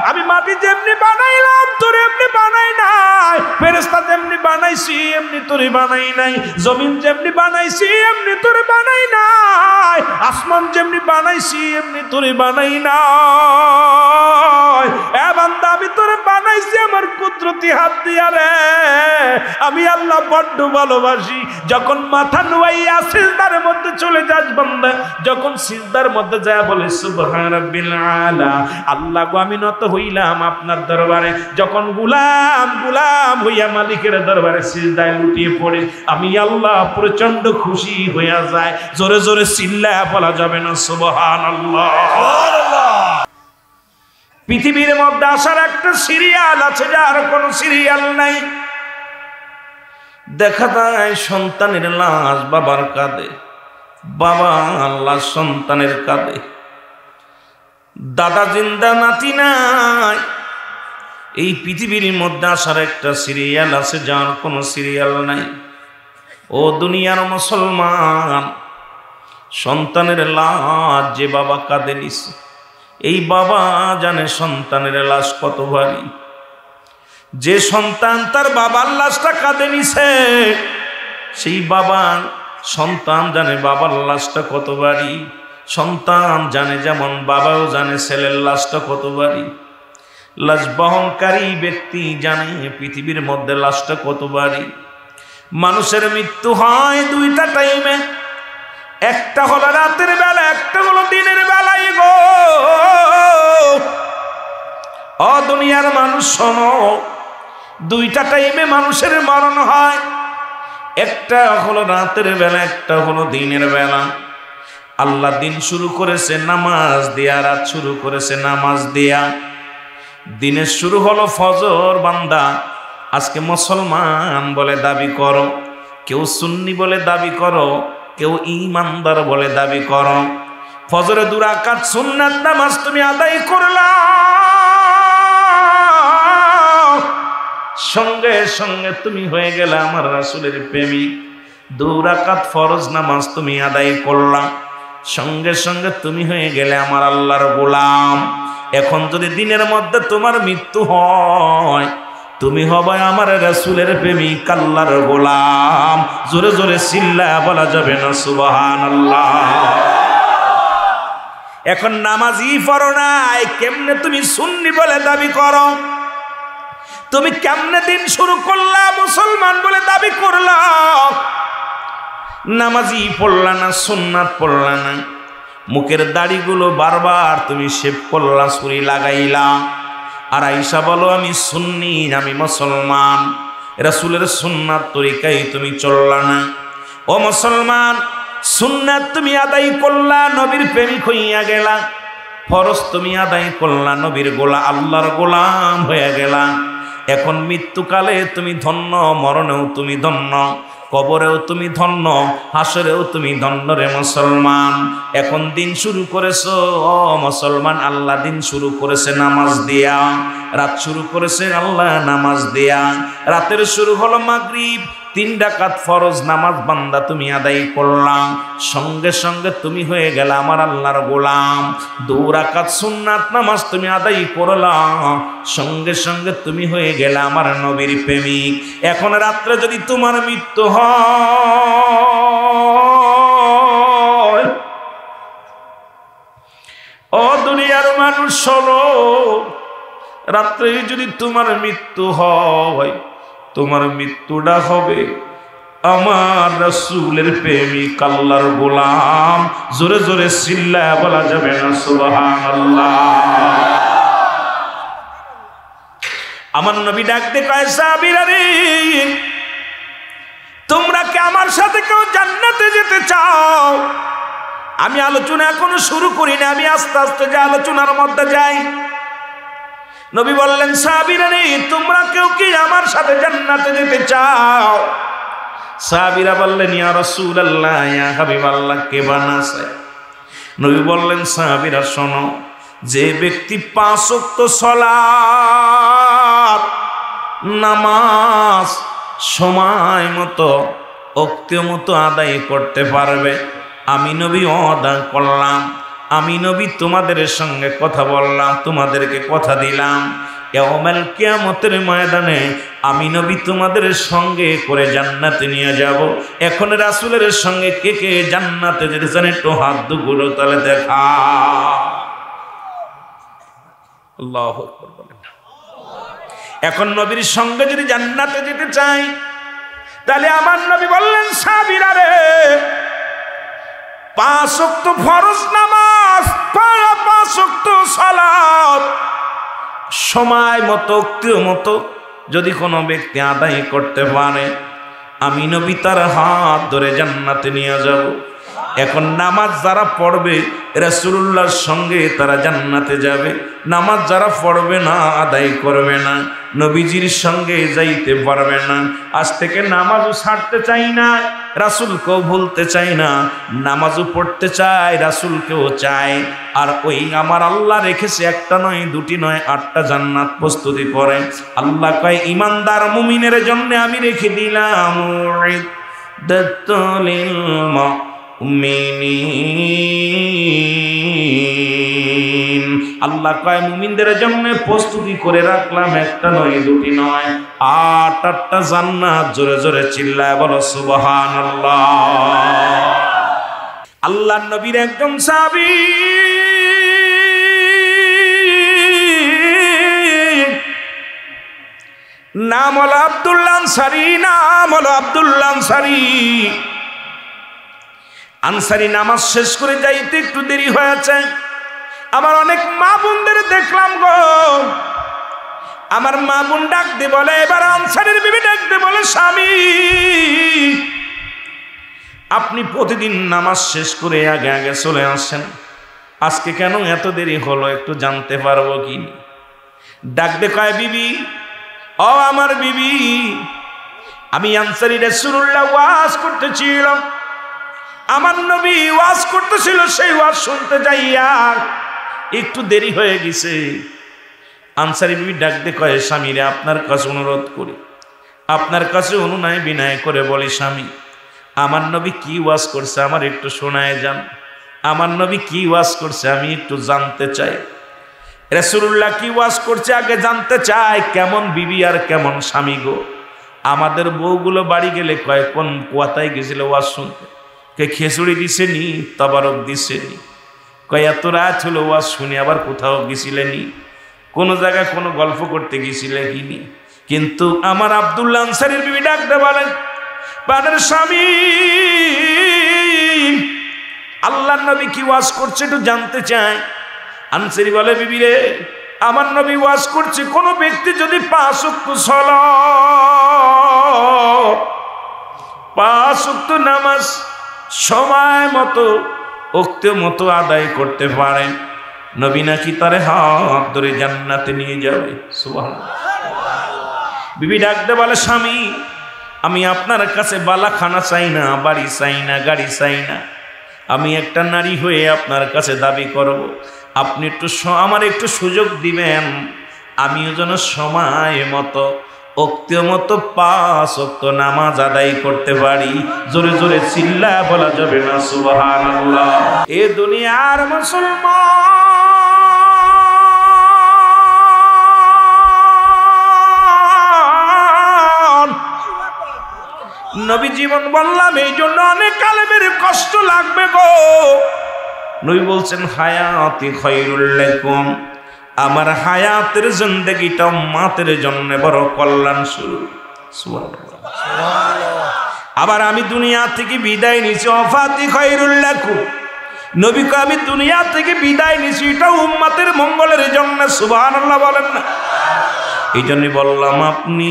আমি মাটি যেমনি বানাইলাম, তোরে এমনি বানাই নাই। ফেরেশতা যেমনি বানাইছি, এমনি তোরে বানাই নাই। জমিন যেমনি বানাইছি, এমনি তোরে বানাই নাই। আসমান যেমনি বানাইছি, এমনি তোরে বানাই নাই। এ বান্দা, আমি তোরে বানাইছি আমার কুদরতি হাত দিয়া রে। আমি আল্লাহ বড্ড ভালোবাসি। যখন মাথা নুয়াইয়া সিজদার মধ্যে চলে যাস বান্দা, যখন সিজদার মধ্যে যায় বলে, সুবহান রাব্বিল আলা, আল্লাহ গো, আমি নত হইলাম আপনার দরবারে। যখন গোলাম গোলাম হইয়া মালিকের দরবারে সিজদায় লুটিয়ে পড়ে, আমি আল্লাহ প্রচন্ড খুশি হইয়া যায়। জোরে জোরে চিল্লায়া বলা যাবে না সুবহানাল্লাহ। পৃথিবীর মধ্যে আসার একটা সিরিয়াল আছে, যার কোনো সিরিয়াল নাই। দেখা যায় সন্তানের লাশ বাবার কাঁধে, বাবা আল্লাহ সন্তানের কাঁধে, দাদা জিন্দা, নাতি নাই। এই পৃথিবীর মধ্যে আসার একটা সিরিয়াল আছে, যার কোনো সিরিয়াল নাই। ও দুনিয়ার মুসলমান, সন্তানের লাশ যে বাবা কাঁধে নিছে, এই বাবা জানে সন্তানের লাশ কত ভারী। যে সন্তান তার বাবার লাশটা কাঁধে নিছে, সেই বাবা সন্তান জানে বাবার লাশটা কত ভারী। সন্তান জানে, যেমন বাবাও জানে ছেলের লাশটা কত ভারী। লাশ বহনকারী ব্যক্তি জানে পৃথিবীর মধ্যে লাশটা কতবারই। মানুষের মৃত্যু হয় দুইটা টাইমে, একটা হলো রাতের বেলা, একটা হলো দিনের বেলায় গো। ও দুনিয়ার মানুষ শোনো, দুইটা টাইমে মানুষের মরণ হয়, একটা হলো রাতের বেলা, একটা হলো দিনের বেলা। আল্লাহ দিন শুরু করেছে নামাজ দিয়া, রাত শুরু করেছে নামাজ দিয়া। দিনের শুরু হলো ফজর। বান্দা আজকে মুসলমান বলে দাবি করো, কেউ সুন্নি বলে দাবি করো, কেউ ঈমানদার বলে দাবি করো। ফজরে 2 রাকাত সুন্নাত নামাজ তুমি আদায় করলা, সঙ্গে সঙ্গে তুমি হয়ে গেলে আমার রাসূলের প্রেমিক। 2 রাকাত ফরজ নামাজ তুমি আদায় করলা, সঙ্গে সঙ্গে তুমি হয়ে গেলে আমার আল্লাহর গোলাম। এখন যদি দিনের মধ্যে তোমার মৃত্যু হয়, তুমি হবে আমার রাসূলের প্রেমিক, আল্লাহর গোলাম। জোরে জোরে চিল্লায়া বলা যাবে না সুবহানাল্লাহ? এখন নামাজই পড়ো নাই, কেমনে তুমি সুন্নি বলে দাবি করো? তুমি কেমনে দিন শুরু করলা মুসলমান বলে দাবি করলা? নামাজই পড়লা না, সুন্নাত পড়লা না, মুখের দাড়িগুলো বারবার তুমি শেভ করলা, ছুরি লাগাইলা, আর আইসা বলো আমি সুন্নি, আমি মুসলমান। রাসূলের সুন্নাত তরিকায় তুমি চললা না। ও মুসলমান, সুন্নাত তুমি আদায় করলা, নবীর প্রেমিক হইয়া গেলা। ফরজ তুমি আদায় করলা, নবীর আল্লাহর গোলাম হয়ে গেলা। এখন মৃত্যুকালে তুমি ধন্য, মরণেও তুমি ধন্য, কবরেও তুমি ধন্য, হাসরেও তুমি ধন্য রে মুসলমান। এখন দিন শুরু করেছো ও মুসলমান, আল্লাহ দিন শুরু করেছে নামাজ দিয়া, রাত শুরু করেছে আল্লাহ নামাজ দিয়া। রাতের শুরু হলো মাগরিব, 3 রাকাত ফরজ নামাজ বান্দা তুমি আদায় করলাম, সঙ্গে সঙ্গে তুমি হয়ে গেলে আমার আল্লাহর গোলাম। 2 রাকাত সুন্নাত নামাজ তুমি আদায় করলাম, সঙ্গে সঙ্গে তুমি হয়ে গেলে আমার নবীর প্রেমিক। এখন রাত্রে যদি তোমার মৃত্যু হয়, ও দুনিয়ার মানুষ শোনো, রাত্রে যদি তোমার মৃত্যু হয়, তোমার মৃত্যুটা হবে আমার রাসূলের প্রেমিক, আল্লাহর গোলাম। জোরে জোরে চিল্লায়া বলা যাবে না সুবহানাল্লাহ? আমার নবী ডাক দিয়ে কয়, সাহাবীরা রে, তোমরা কি আমার সাথে কেউ জান্নাতে যেতে চাও? আমি আলোচনা এখনো শুরু করি না, আমি আস্তে আস্তে যে আলোচনার মধ্যে যাই। নবী বললেন, সাহাবীরা রে, তোমরা কেউ কি আমার সাথে জান্নাতে যেতে চাও? সাহাবীরা বললেন, ইয়া রাসূলুল্লাহ, ইয়া হাবিবাল্লাহ, কে বানা চায়? নবী বললেন, সাহাবীরা শোনো, যে ব্যক্তি 5 ওয়াক্ত সালাত নামাজ সময় মতো ওক্ত মতো আদায় করতে পারবে, আমি নবী ওয়াদা করলাম, আমি নবী তোমাদের সঙ্গে কথা বললাম, তোমাদেরকে কথা দিলাম, ইয়াউমুল কিয়ামতের ময়দানে আমি নবী তোমাদের সঙ্গে করে জান্নাতে নিয়ে যাব। এখন রাসূলের সঙ্গে কে কে জান্নাতে যেতে চান একটু হাত দুগুলো তালে দেখা। আল্লাহু আকবার বলেন। এখন নবীর সঙ্গে যদি জান্নাতে যেতে চাই, তাহলে আমার নবী বললেন, সাহাবীরা রে, 5 ওয়াক্ত ফরজ নামাজ, 5 ওয়াক্ত সালাত সময় মতো মতো যদি কোনো ব্যক্তি আদায় করতে পারে, আমি নবী তার হাত ধরে জান্নাতে নিয়ে যাব। এখন নামাজ যারা পড়বে রাসূলুল্লাহর সঙ্গে তারা জান্নাতে যাবে, নামাজ যারা পড়বে না, আদায় করবে না, নবীজির সঙ্গে যাইতে পারবে না। আজ থেকে নামাজও ছাড়তে চাই না, রাসূলকেও ভুলতে চাই না, নামাজও পড়তে চাই, রাসূলকেও চাই। আর ওই আমার আল্লাহ রেখেছে একটা নয়, 2টি নয়, 8টা জান্নাত প্রস্তুতি করে। আল্লাহ কয়, ইমানদার মুমিনের জন্য আমি রেখে দিলাম উইদ্দাতুল মুমিনিন। আল্লাহ কয়, মুমিনদের জন্য প্রস্তুতি করে রাখলাম একটা নয়, 2টি নয়, 8টা জান্নাত। জোরে জোরে চিল্লায় বলো সুবহানাল্লাহ। আল্লাহর নবীর একজন সাহাবী নাম হলো আব্দুল্লাহ আনসারী, নাম হলো আব্দুল্লাহ আনসারী। আনসারী নামাজ শেষ করে যাইতে একটু দেরি হয়েছে। আমার অনেক মা বোনদের দেখলাম গো, আমার মা বোন ডাক দিয়ে বলে, এবার আনসারীর বিবি ডাক দিয়ে বলে, স্বামী আপনি প্রতিদিন নামাজ শেষ করে আগে আগে চলে আসেন, আজকে কেন এত দেরি হলো একটু জানতে পারবো কি? ডাক দিয়ে কয়, বিবি ও আমার বিবি, আমি আনসারী রাসূলুল্লাহ ওয়াজ করতেছিলাম, আমার নবী ওয়াজ করতেছিল, সেই ওয়াজ শুনতে যাইয়া একটু দেরি হয়ে গেছে। আনসারী বিবি ডাক দিয়ে কয়, স্বামীরে আপনার কাছে অনুরোধ করি, আপনার কাছে অনুনয় বিনয় করে বলি, স্বামী আমার নবী কি ওয়াজ করছে আমার একটু শোনায় যান, আমার নবী কি ওয়াজ করছে আমি একটু জানতে চাই। রাসূলুল্লাহ কি ওয়াজ করছে আগে জানতে চাই। কেমন বিবি আর কেমন স্বামী গো। আমাদের বউগুলো বাড়ি গেলে কয়, কোন কোয়াতায় গেছিল ওয়াজ শুনতে? কে খিচুড়ি দিছে নি, তবারক দিছে নি? কয় এত রাত হলো ওয়াজ শুনে আবার কোথাও গেছিলেনি, কোনো জায়গায় কোনো গল্প করতে গেছিলে কিনি? কিন্তু আমার আব্দুল্লাহ আনসারীর বিবি ডাকতে বলেন, বানের স্বামী আল্লাহর নবী কি ওয়াজ করছে একটু জানতে চায়। আনসারী বলে, বিবি রে আমার নবী ওয়াজ করছে, কোন ব্যক্তি যদি 5 ওয়াক্ত সালাত 5 ওয়াক্ত নামাজ সময় মতো ওক্ত মতো আদায় করতে পারে, নবী নাকি তারে হাত ধরে জান্নাতে নিয়ে যাবে। সুবহানাল্লাহ। বিবি ডাকতে বলে, স্বামী আমি আপনার কাছে বালাখানা চাই না, বাড়ি চাই না, গাড়ি চাই না, আমি একটা নারী হয়ে আপনার কাছে দাবি করব, আপনি একটু আমার একটু সুযোগ দিবেন, আমিও যেন সময় মতো ওক্ত মতো 5 ওয়াক্ত নামাজ আদায় করতে পারি। জোরে জোরে চিল্লা বলা যাবে না সুবহানাল্লাহ। এ দুনিয়ার মুসলমান, নবী জীবন বললাম এই জন্য অনেক আলেমের কষ্ট লাগবে গো। নবী বলছেন, হায়াতি খায়রুল লাকুম, আমার হায়াতের জিন্দেগিটা উম্মতের জন্য বড় কল্যাণ শুরু। সুবহানাল্লাহ। আবার আমি দুনিয়া থেকে বিদায় নিছি, ওয়াফাতি খায়রুল লাকুম, নবী কয় আমি দুনিয়া থেকে বিদায় নিছি, এটা উম্মতের মঙ্গলের জন্য। সুবহানাল্লাহ বলেন না? এই জন্য বললাম আপনি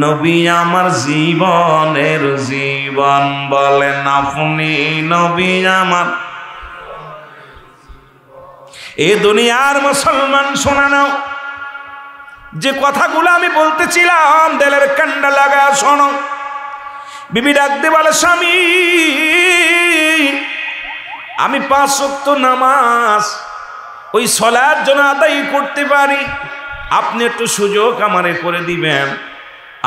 নবী আমার জীবনের জীবন, বলেন আপনি নবী আমার। এ দুনিয়ার মুসলমান শোনা নাও, যে কথাগুলো আমি বলতেছিলাম দিলের কান্ডা লাগা শোনো। বিবি ডাকতে বলে, স্বামী আমি 5 ওয়াক্ত নামাজ ওই সালাত জন্য আদায় করতে পারি, আপনি একটু সুযোগ আমারে করে দিবেন,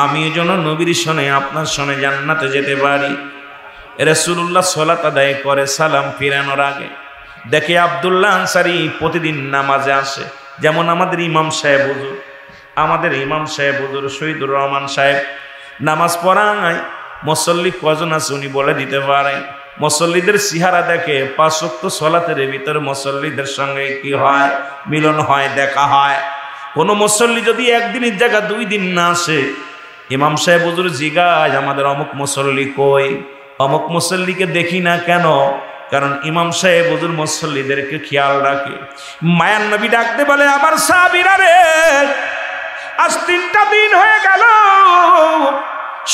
আমি যেন নবীর সনে আপনার সনে জান্নাতে যেতে পারি। রাসূলুল্লাহ সালাত আদায় করে সালাম ফিরানোর আগে দেখে আব্দুল্লাহ আনসারী প্রতিদিন নামাজে আসে। যেমন আমাদের ইমাম সাহেব হুজুর শহীদুর রহমান সাহেব নামাজ পড়ায়, মুসল্লি কজন আছে উনি বলে দিতে পারেন। মুসল্লিদের চেহারা দেখে 5 ওয়াক্ত সালাতের ভিতরে মুসল্লিদের সঙ্গে কি হয়, মিলন হয়, দেখা হয়। কোনো মুসল্লি যদি একদিনের জায়গা 2 দিন না আসে, ইমাম সাহেব হুজুর জিগায় আমাদের অমুক মুসল্লি কই, অমুক মুসল্লিকে দেখি না কেন? কারণ ইমাম সাহেব হুজুর মুসল্লিদেরকে খেয়াল রাখে। মায়ার নবী ডাকতে বলে, আমার সাহাবীরা রে, আজ 3টা দিন হয়ে গেল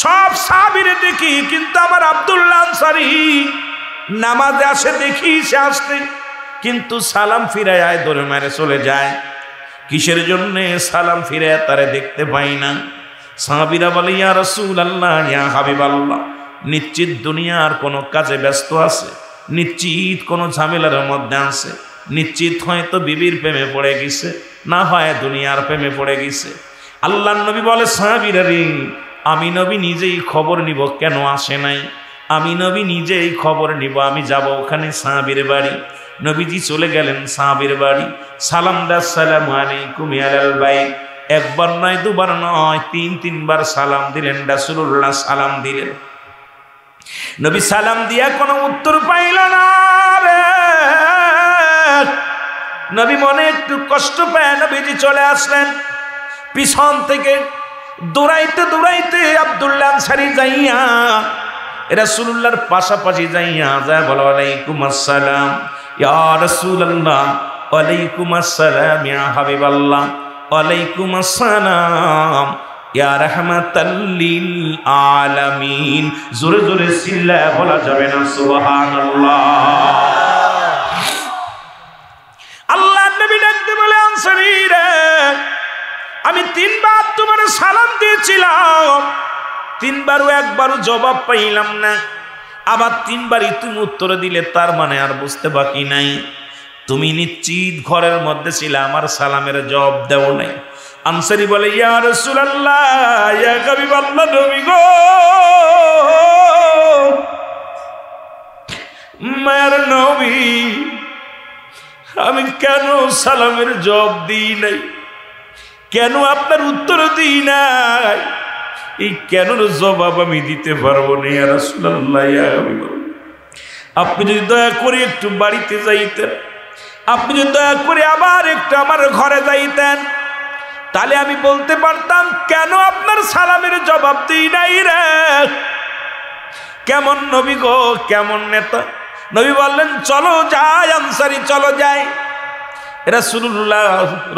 সব সাহাবীরে দেখি, কিন্তু আমার আব্দুল্লাহ আনসারী নামাজে আসে দেখি সে আসতে, কিন্তু সালাম ফিরায় ধরে মেরে চলে যায়। কিসের জন্য সালাম ফিরে তারে দেখতে পাই না? সাহাবীরা বলে, ইয়া রাসূলুল্লাহ, ইয়া হাবিবাল্লাহ, নিশ্চিত দুনিয়ার কোনো কাজে ব্যস্ত আছে, নিশ্চিত কোনো ঝামেলার মধ্যে আছে, নিশ্চিত হয়তো বিবির প্রেমে পড়ে গেছে, না হয় দুনিয়ার প্রেমে পড়ে গেছে। আল্লাহর নবী বলে, সাহাবীরা রে, আমি নবী নিজেই খবর নিব কেন আসে নাই, আমি নবী নিজেই খবর নিব, আমি যাব ওখানে সাহাবীর বাড়ি। নবীজি চলে গেলেন সাহাবীর বাড়ি, সালাম দা, আসসালামু আলাইকুম ইয়াল বাইত, একবার নয়, দুবার নয়, 3-3বার সালাম দিলেন। রাসূলুল্লাহ সালাম দিলেন, নবী সালাম দিয়া কোনো উত্তর পাইল না রে। নবী মনে একটু কষ্ট পেয়ে নবীজি চলে আসলেন, পিছন থেকে দৌড়াইতে দৌড়াইতে আব্দুল্লাহ আনসারী যাইয়া রাসূলুল্লাহর পাশাপাশি যাইয়া যায় বলো আলাইকুম আসসালাম ইয়া রাসূলুল্লাহ, ওয়ালাইকুম আসসালাম ইয়া হাবিবাল্লাহ, ওয়ালাইকুম আসসালাম ইয়া রাহমাতাল লিল আলামিন। জোরে জোরে চিল্লায়া বলা যাবে না সুবহানাল্লাহ? আল্লাহর নবী ডাকতে বলে আনসারীরা, আমি 3 বার তোমার সালাম দিয়েছিলাম, 3 বারও একবারও জবাব পাইলাম না, আবার 3 বারই তুমি উত্তর দিলে, তার মানে আর বুঝতে বাকি নাই তুমি নিশ্চিত ঘরের মধ্যে ছিলে, আমার সালামের জবাব দেও নাই। আনসারী বলে ইয়া রাসূলুল্লাহ, ইয়া হাবিবাল্লাহ, নবী গো, মায়ের নবী, আমি কেন সালামের জবাব দিই নাই, কেন আপনার উত্তর দিই নাই, এই কেন জবাব আমি দিতে পারবো না ইয়া রাসূলুল্লাহ, ইয়া হাবিবাল্লাহ। আপনি যদি দয়া করে একটু বাড়িতে যাইতেন, আপনি যদি দয়া করে আবার একটু আমার ঘরে যাইতেন, তাহলে আমি বলতে পারতাম কেন আপনার সালামের জবাব দিই নাই রে। কেমন নবী গো, কেমন নেতা। নবী বললেন চলো যাই আনসারী, চলো যাই। রাসূলুল্লাহ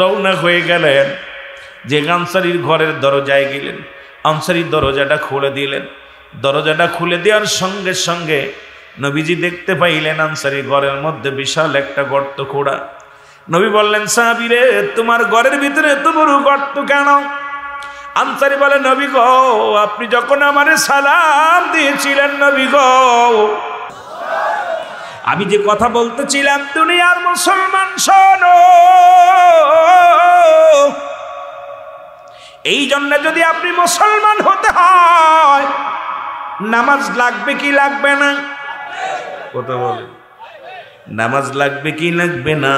রওনা হয়ে গেলেন, যে আনসারীর ঘরের দরজায় গেলেন, আনসারী দরজাটা খুলে দিলেন। দরজাটা খুলে দেওয়ার সঙ্গে সঙ্গে নবীজি দেখতে পাইলেন আনসারী ঘরের মধ্যে বিশাল একটা গর্ত খোঁড়া। নবী বললেন সাহাবী রে, তোমার ঘরের ভিতরে এত বড় গর্ত কেন? আনসারী বলে নবী গো, আপনি যখন আমারে সালাম দিয়েছিলেন নবী গো, আমি যে কথা বলতেছিলাম, দুনিয়ার মুসলমান শোনো, এই জন্য যদি আপনি মুসলমান হতে হয়, নামাজ লাগবে কি লাগবে না? কথা বলে, নামাজ লাগবে কি লাগবে না?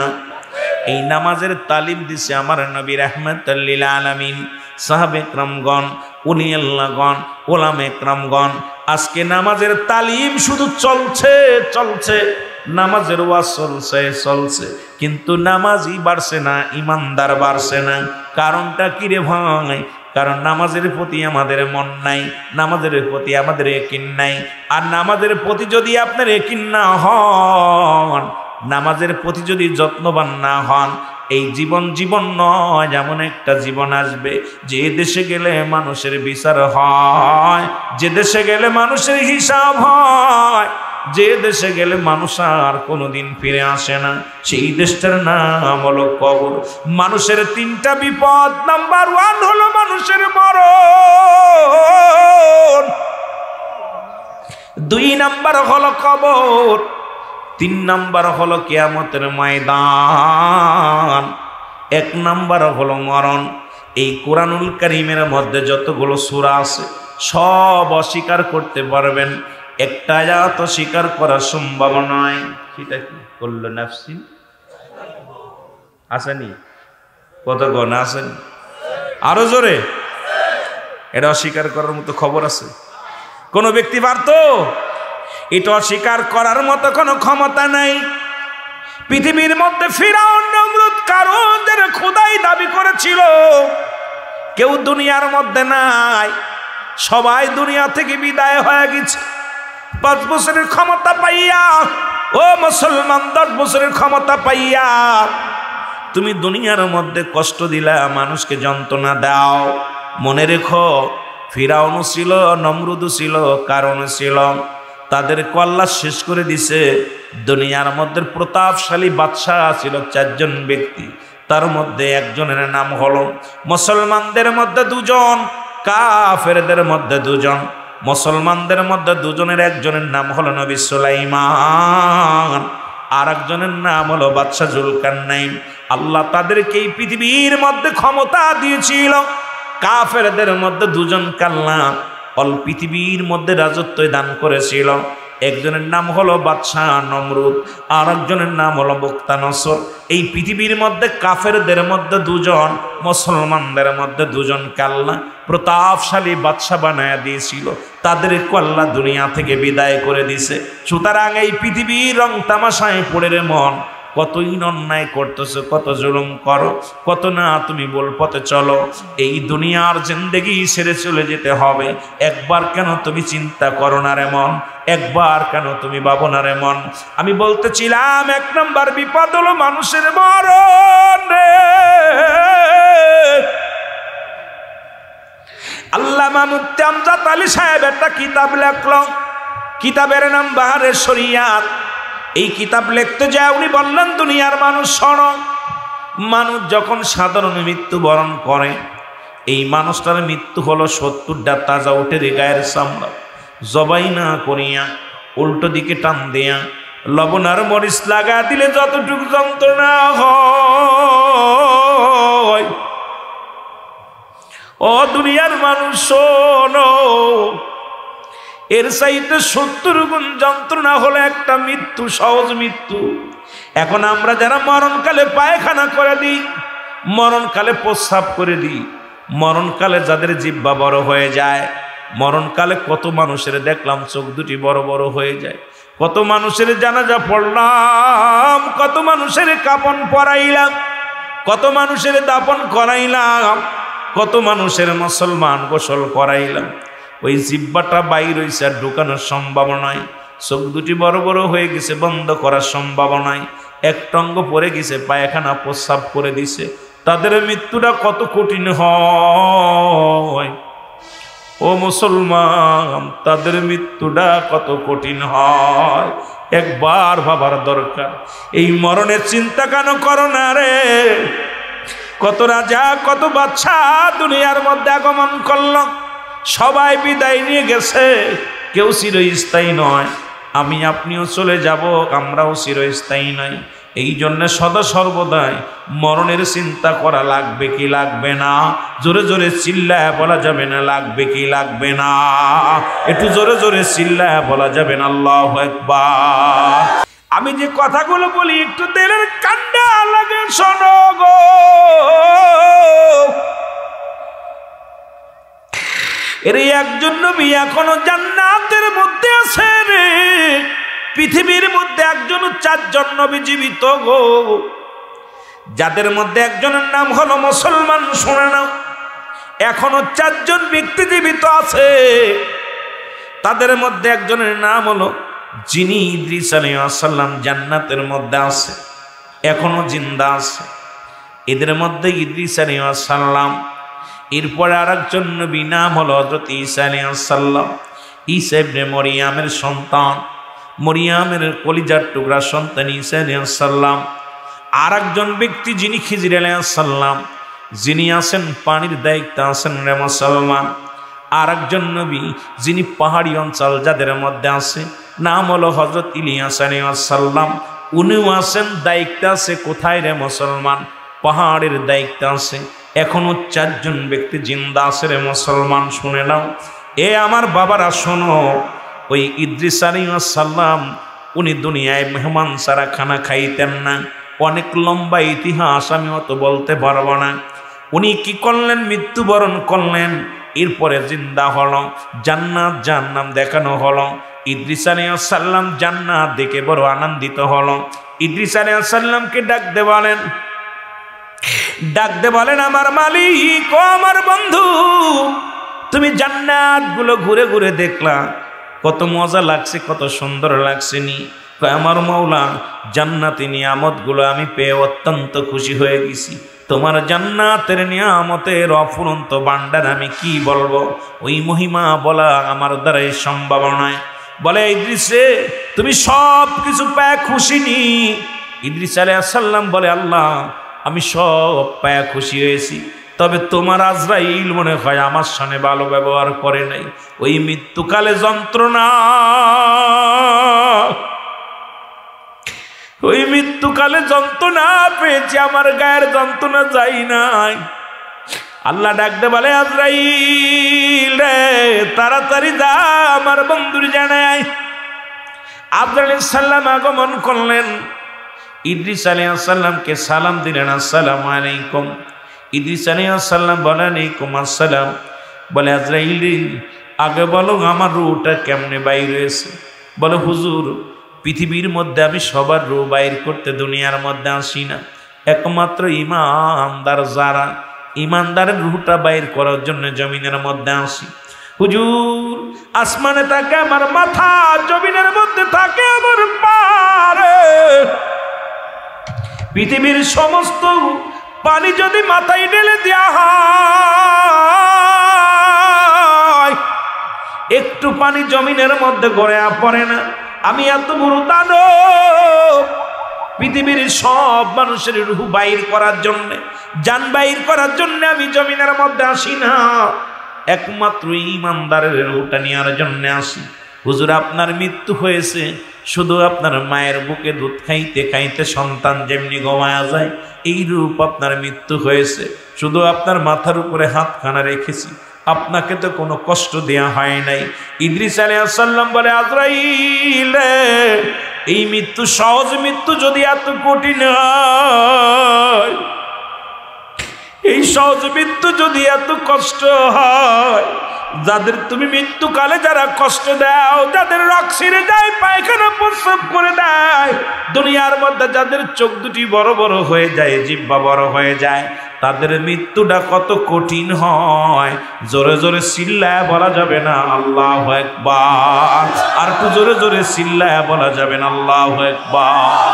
এই নামাজের তালিম দিছে আমার নবী রাহমাতাল লিল আলামিন। সাহাবে একরামগণ, উলিয়াল্লাহগণ, ওলামা একরামগণ, আজকে নামাজের তালিম শুধু চলছে চলছে, নামাজের ওয়াজ চলছে চলছে, কিন্তু নামাজই বাড়ছে না, ইমানদার বাড়ছে না। কারণটা কি রে ভাই? কারণ নামাজের প্রতি আমাদের মন নাই, নামাজের প্রতি আমাদের ইয়াকিন নাই। আর নামাজের প্রতি যদি আপনার ইয়াকিন না হন, নামাজের প্রতি যদি যত্নবান না হন, এই জীবন জীবন নয়, এমন একটা জীবন আসবে যে দেশে গেলে মানুষের বিচার হয়, যে দেশে গেলে মানুষের হিসাব হয়, যে দেশে গেলে মানুষ আর কোনোদিন ফিরে আসে না, সেই দেশটার নাম হলো কবর। মানুষের 3টা বিপদ, নাম্বার 1 হলো মানুষের মরণ, 2 নাম্বার হলো কবর, 3 নাম্বার হলো কিয়ামতের ময়দান, 1 নাম্বার হলো মরণ। এই কোরআনুল কারীমের মধ্যে যতগুলো সূরা আছে সব অস্বীকার করতে পারবেন, একটা আয়াত স্বীকার করা সম্ভব নয়। সেটা কি? কুল্লু নাফসিন আসেনি? কত গণ আসেনি? আরো জোরে। এটা অস্বীকার করার মতো খবর আছে? কোন ব্যক্তি পারত? এটা অস্বীকার করার মতো কোনো ক্ষমতা নাই। পৃথিবীর মধ্যে ফিরাউন, নমরুদ, কারুনদের খোদাই দাবি করেছিল, কেউ দুনিয়ার মধ্যে নাই, সবাই দুনিয়া থেকে বিদায় হয়ে গেছে। 5 বছরের ক্ষমতা পাইয়া, ও মুসলমান, 10 বছরের ক্ষমতা পাইয়া তুমি দুনিয়ার মধ্যে কষ্ট দিলা, মানুষকে যন্ত্রণা দাও। মনে রেখো, ফিরাউনও ছিল, নমরুদও ছিল, কারুনও ছিল, তাদেরকে আল্লাহ শেষ করে দিছে। দুনিয়ার মধ্যে প্রতাপশালী বাদশাহ ছিল 4 জন ব্যক্তি, তার মধ্যে একজনের নাম হলো, মুসলমানদের মধ্যে 2 জন, কাফেরদের মধ্যে 2 জন। মুসলমানদের মধ্যে 2 জনের একজনের নাম হলো নবী সুলাইমান, আর একজনের নাম হলো বাদশা জুলকারনাইন। আল্লাহ তাদেরকে এই পৃথিবীর মধ্যে ক্ষমতা দিয়েছিল। কাফেরদের মধ্যে 2 জন আল্লাহ অল পৃথিবীর মধ্যে রাজত্ব দান করেছিল। একজনের নাম হলো বাদশাহ নমরুদ, আর একজনের নাম হলো বুখতানসর। এই পৃথিবীর মধ্যে কাফেরদের মধ্যে 2 জন, মুসলমানদের মধ্যে 2 জন আল্লাহ প্রতাপশালী বাদশা বানায়া দিয়েছিল। তাদেরকে আল্লাহ দুনিয়া থেকে বিদায় করে দিছে। সুতরাং এই পৃথিবীর রং তামাশায় পড়ে রে মন, কতই অন্যায় করতেছো, কত জুলুম করো, কত না তুমি বল পথে চলো। এই দুনিয়ার জিন্দেগি ছেড়ে চলে যেতে হবে, একবার কেন তুমি চিন্তা করো না রে মন, একবার কেন তুমি ভাবো না রে মন। আমি বলতেছিলাম 1 নম্বর বিপদ হলো মানুষের মরণ রে। আল্লামা মুফতি আমজাদ আলী সাহেব একটা কিতাব লেখলো, কিতাবের নাম বাহারে শরিয়াত। এই কিতাব লিখতে যায় উনি বললেন, দুনিয়ার মানুষ শোনো, মানুষ যখন সাধারণ মৃত্যুবরণ করে, এই মানুষটার মৃত্যু হলো 70টা তাজা উঠে গায়ের চামড়া জবাই না করিয়া উল্টো দিকে টান দিয়া লবণ আর মরিচ লাগা দিলে যতটুকু যন্ত্রণা হয়, ও দুনিয়ার মানুষ শোনো, এর চাইতে 70 গুণ যন্ত্রণা হলো একটা মৃত্যু, সহজ মৃত্যু। এখন আমরা যারা মরণকালে পায়খানা করে দিই, মরণকালে প্রস্রাব করে দিই, মরণকালে যাদের জিহ্বা বড় হয়ে যায়, মরণকালে কত মানুষের দেখলাম চোখ দুটি বড় বড় হয়ে যায়, কত মানুষের জানাজা পড়লাম, কত মানুষের কাপন পরাইলাম, কত মানুষের দাপন করাইলাম, কত মানুষের মুসলমান গোসল করাইলাম। ওই জিহ্বাটা বাইর হইছে আর ঢুকানোর সম্ভাবনায়, চোখ দুটি বড় বড় হয়ে গেছে, বন্ধ করার সম্ভাবনায়, এক টঙ্গ পরে গেছে, পায়খানা প্রস্রাব করে দিছে, তাদের মৃত্যুটা কত কঠিন হয়। ও মুসলমান, তাদের মৃত্যুটা কত কঠিন হয়, একবার ভাবার দরকার। এই মরণের চিন্তা কেন করো না রে? কত রাজা কত বাদশা দুনিয়ার মধ্যে আগমন করল, সবাই বিদায় নিয়ে গেছে, কেউ চিরস্থায়ী নয়। আমি আপনিও চলে যাব, আমরাও চিরস্থায়ী নয়। এই জন্য সদা সর্বদাই মরণের চিন্তা করা লাগবে কি লাগবে না? জোরে জোরে চিল্লায় বলা যাবে না লাগবে কি লাগবে না? একটু জোরে জোরে চিল্লায় বলা যাবে না আল্লাহু আকবার। আমি যে কথাগুলো বলি একটু দিলের কান্ডা লাগে, শোনো গো। এর একজন নবী এখনো জান্নাতের মধ্যে আছে রে। পৃথিবীর মধ্যে একজন 4 জন নবী জীবিত গো, যাদের মধ্যে একজনের নাম হলো মুসলমান। শুনে নাও, এখনো 4 জন ব্যক্তি জীবিত আছে, তাদের মধ্যে একজনের নাম হলো যিনি ইদ্রিস আলাইহিস সালাম জান্নাতের মধ্যে আছে, এখনো জিন্দা আছে। এদের মধ্যে ইদ্রিস আলাইহিস সালাম, এরপরে আরেকজন নবী নাম হলো হযরত ঈসা আলাইহিস সালাম। ঈসা ইবনে মরিয়মের সন্তান, মরিয়মের কলিজার টুকরা সন্তান ঈসা আলাইহিস সালাম। আরেকজন ব্যক্তি যিনি খিজির আলাইহিস সালাম, যিনি আছেন পানির দায়িত্বে আছেন রে মুসলমান। আরেকজন নবী যিনি পাহাড়ি অঞ্চল যাদের মধ্যে আছে, নাম হলো হযরত ইলিয়াস আলাইহিস সালাম। উনিও আছেন দায়িত্বে আছে কোথায় রে মুসলমান? পাহাড়ের দায়িত্বে আছে। এখনো 4 জন ব্যক্তি জিন্দা আছে রে মুসলমান। শুনে নাও এ আমার বাবারা, শোনো। ওই ইদ্রিস আলাইহিস সালাম উনি দুনিয়ায় মেহমান ছাড়া খানা খাইতেন না। অনেক লম্বা ইতিহাস, আমি অত বলতে পারবো না। উনি কি করলেন? মৃত্যুবরণ করলেন, এরপরে জিন্দা হলো, জান্নাত জাহান্নাম দেখানো হলো। ইদ্রিস আলাইহিস সালাম জান্নাত দেখে বড় আনন্দিত হলো। ইদ্রিস আলাইহিস সালামকে ডাকতে বলেন, আমার মালিক ও আমার বন্ধু, তুমি জান্নাত গুলো ঘুরে ঘুরে দেখলা, কত মজা লাগছে, কত সুন্দর লাগছে নি? আমার মাওলা, জান্নাতি নিয়ামত গুলো আমি পেয়ে অত্যন্ত খুশি হয়ে গেছি। তোমার জান্নাতের নিয়ামতের অফুরন্ত ভান্ডার আমি কি বলবো? ওই মহিমা বলা আমার দ্বারাই সম্ভব নয়। বলে ইদ্রিস রে, তুমি সব কিছু পেয়ে খুশি নি? ইদ্রিস আলাইহিস সালাম বলে, আল্লাহ আমি সব পেয়ে খুশি হয়েছি, তবে তোমার আজরাইল মনে হয় আমার সামনে ভালো ব্যবহার করে নাই। ওই মৃত্যুকালে যন্ত্রণা, ওই মৃত্যুকালে যন্ত্রণা পেয়েছি, আমার গায়ের যন্ত্রণা যাই নাই। আল্লাহ ডাকতে বলে, আজরাইল রে, তাড়াতাড়ি যা আমার বন্ধুর জানায়। আজরাইল আলাইহিস সালাম আগমন করলেন, ইদ্রিস আলাইহিস সালামকে সালাম দিলেন, আসসালামু আলাইকুম। ইদ্রিস আলাইহিস সালাম বলেন, আলাইকুম আসসালাম। বলে, আজরাইল আগে বলো আমার রূহটা কেমনে বাইর হয়েছে? বলে, হুজুর পৃথিবীর মধ্যে আমি সবার রূহ বাইর করতে দুনিয়ার মধ্যে আসি না, একমাত্র ইমানদার যারা, ইমানদারের রূহটা বাইর করার জন্য জমিনের মধ্যে আসি। হুজুর, আসমানে থাকে আমার মাথা, জমিনের মধ্যে থাকে আমার পা। পৃথিবীর সমস্ত পানি যদি মাথায় ঢেলে দেওয়া হয়, একটু পানি জমিনের মধ্যে গড়ে পড়ে না। আমি এত বড় দানব, পৃথিবীর সব মানুষের রূহ বাইর করার জন্য, জান বাইর করার জন্য আমি জমিনের মধ্যে আসি না, একমাত্র ইমানদারের রূহটা নেওয়ার জন্য আসি। হুজুর, আপনার মৃত্যু হয়েছে, শুধু আপনার মায়ের বুকে দুধ খাইতে খাইতে সন্তান যেমনি ঘুমায়া যায়, এই রূপ আপনার মৃত্যু হয়েছে। শুধু আপনার মাথার উপরে হাতখানা রেখেছি, আপনাকে তো কোনো কষ্ট দেয়া হয় নাই। ইদ্রিস আলাইহিস সালাম বলে, আজরাইল, এই মৃত্যু সহজ মৃত্যু যদি এত কঠিন হয়, এই সহজ মৃত্যু যদি এত কষ্ট হয়, যাদের তুমি মৃত্যুকালে যারা কষ্ট দাও, যাদের রক ছিঁড়ে যায়, পায়খানা প্রস্রাব করে দেয়, দুনিয়ার মধ্যে যাদের চোখ দুটি বড় বড় হয়ে যায়, জিহ্বা বড় হয়ে যায়, তাদের মৃত্যুটা কত কঠিন হয়, জোরে জোরে চিল্লায় বলা যাবে না আল্লাহু আকবার? আর একটু জোরে জোরে চিল্লায় বলা যাবে না আল্লাহু আকবার?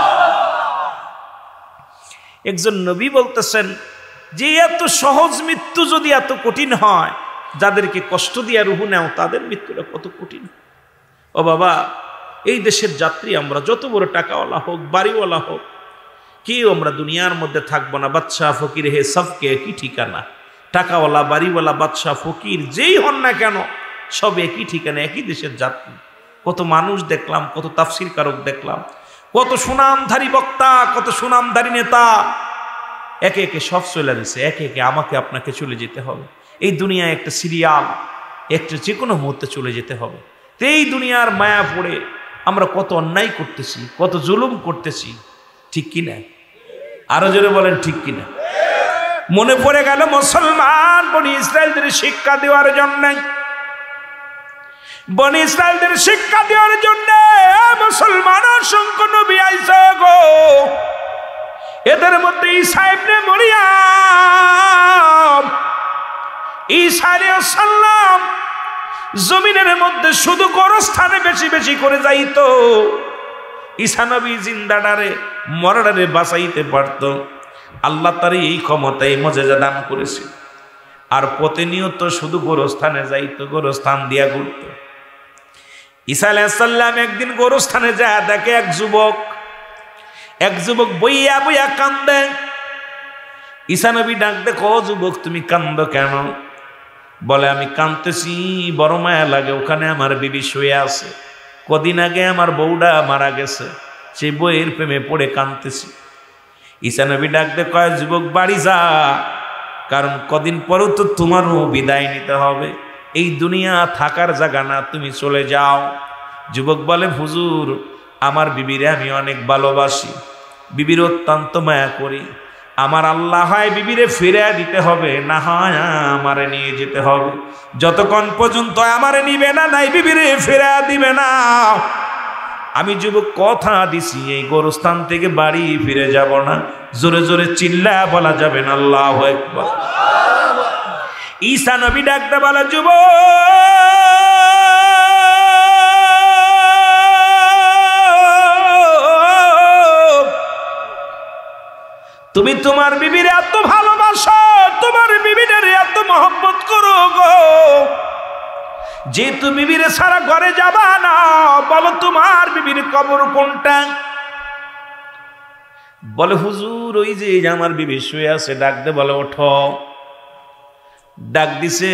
একজন নবী বলতেছেন যে এত সহজ মৃত্যু যদি এত কঠিন হয়, যাদেরকে কষ্ট দিয়া রুহু নেও তাদের মৃত্যুটা কত কঠিন। ও বাবা, এই দেশের যাত্রী আমরা, যত বড় টাকাওয়ালা হোক, বাড়িওয়ালা হোক, কেউ আমরা দুনিয়ার মধ্যে থাকবো না। বাদশাহ ফকির হে সবকে একই ঠিকানা। টাকাওয়ালা, বাড়িওয়ালা, বাদশাহ ফকির যেই হন না কেন, সব একই ঠিকানা, একই দেশের যাত্রী। কত মানুষ দেখলাম, কত তাফসির কারক দেখলাম, কত সুনামধারী বক্তা, কত সুনামধারী নেতা, একে একে সব চলে দিছে, একে একে আমাকে আপনাকে চলে যেতে হবে। এই দুনিয়ায় একটা সিরিয়াল, একটা যে কোনো মুহূর্তে চলে যেতে হবে। তো এই দুনিয়ার মায়া পড়ে আমরা কত অন্যায় করতেছি, কত জুলুম করতেছি, ঠিক কিনা? আরো জোরে বলেন ঠিক কিনা? মনে পড়ে গেল মুসলমান বনি ইসরায়েলদের শিক্ষা দেওয়ার জন্য, বনি ইসরায়েলদের শিক্ষা দেওয়ার জন্য মুসলমান অসংখ্য নবী আইছে গো। এদের মধ্যে ঈসা ইবনে মরিয়ম, ঈসা আলাইহিস সালাম জমিনের মধ্যে শুধু গোরস্থানে বেশি বেশি করে যাইতো। ঈসা নবী জিন্দাডারে মরাডারে বাঁচাইতে পারত। আল্লাহ তার এই ক্ষমতায় মুজিজা দান করেছে। আর প্রতিনিয়ত শুধু গোরস্থানে যাইতো, গোরস্থান দিয়া ঘুরত। ঈসা আলাইহিস সালাম একদিন গোরস্থানে যায়, দেখে এক যুবক বইয়া বইয়া কান্দে। ঈসা নবী ডাক দেখো, যুবক তুমি কান্দো কেন? বলে, আমি কান্দতেছি, বড় মায়া লাগে, ওখানে আমার বিবি শুয়ে আছে, কদিন আগে আমার বউটা মারা গেছে, সেই বইয়ের প্রেমে পড়ে কান্দতেছি। ঈসা নবী ডাক দে কয়, যুবক বাড়ি যা, কারণ কদিন পরেও তো তোমারও বিদায় নিতে হবে, এই দুনিয়া থাকার জায়গা না, তুমি চলে যাও। যুবক বলে, হুজুর, আমার বিবিরে আমি অনেক ভালোবাসি, বিবির অত্যন্ত মায়া করি, আমার আল্লাহ হয় বিবিরে ফিরে দিতে হবে, না হয় আমারে নিয়ে যেতে হবে। যতক্ষণ পর্যন্ত আমারে নিবে না, নাই বিবিরে ফিরে দিবে না, আমি যুবক কথা দিছি এই গোরস্থান থেকে বাড়ি ফিরে যাব না। জোরে জোরে চিল্লা বলা যাবে না আল্লাহু আকবার। ঈসা নবী ডাকতে বলা, তুমি তোমার বিবির এত ভালোবাসো, তোমার বিবির এত মহব্বত করো গো, যেহেতু বিবির সারা ঘরে যাবা না, বলো তোমার বিবির কবর কোনটা? বলে, হুজুর, ওই যে আমার বিবি শুয়ে আছে। ডাক দে বলে, ওঠো। ডাক দিছে,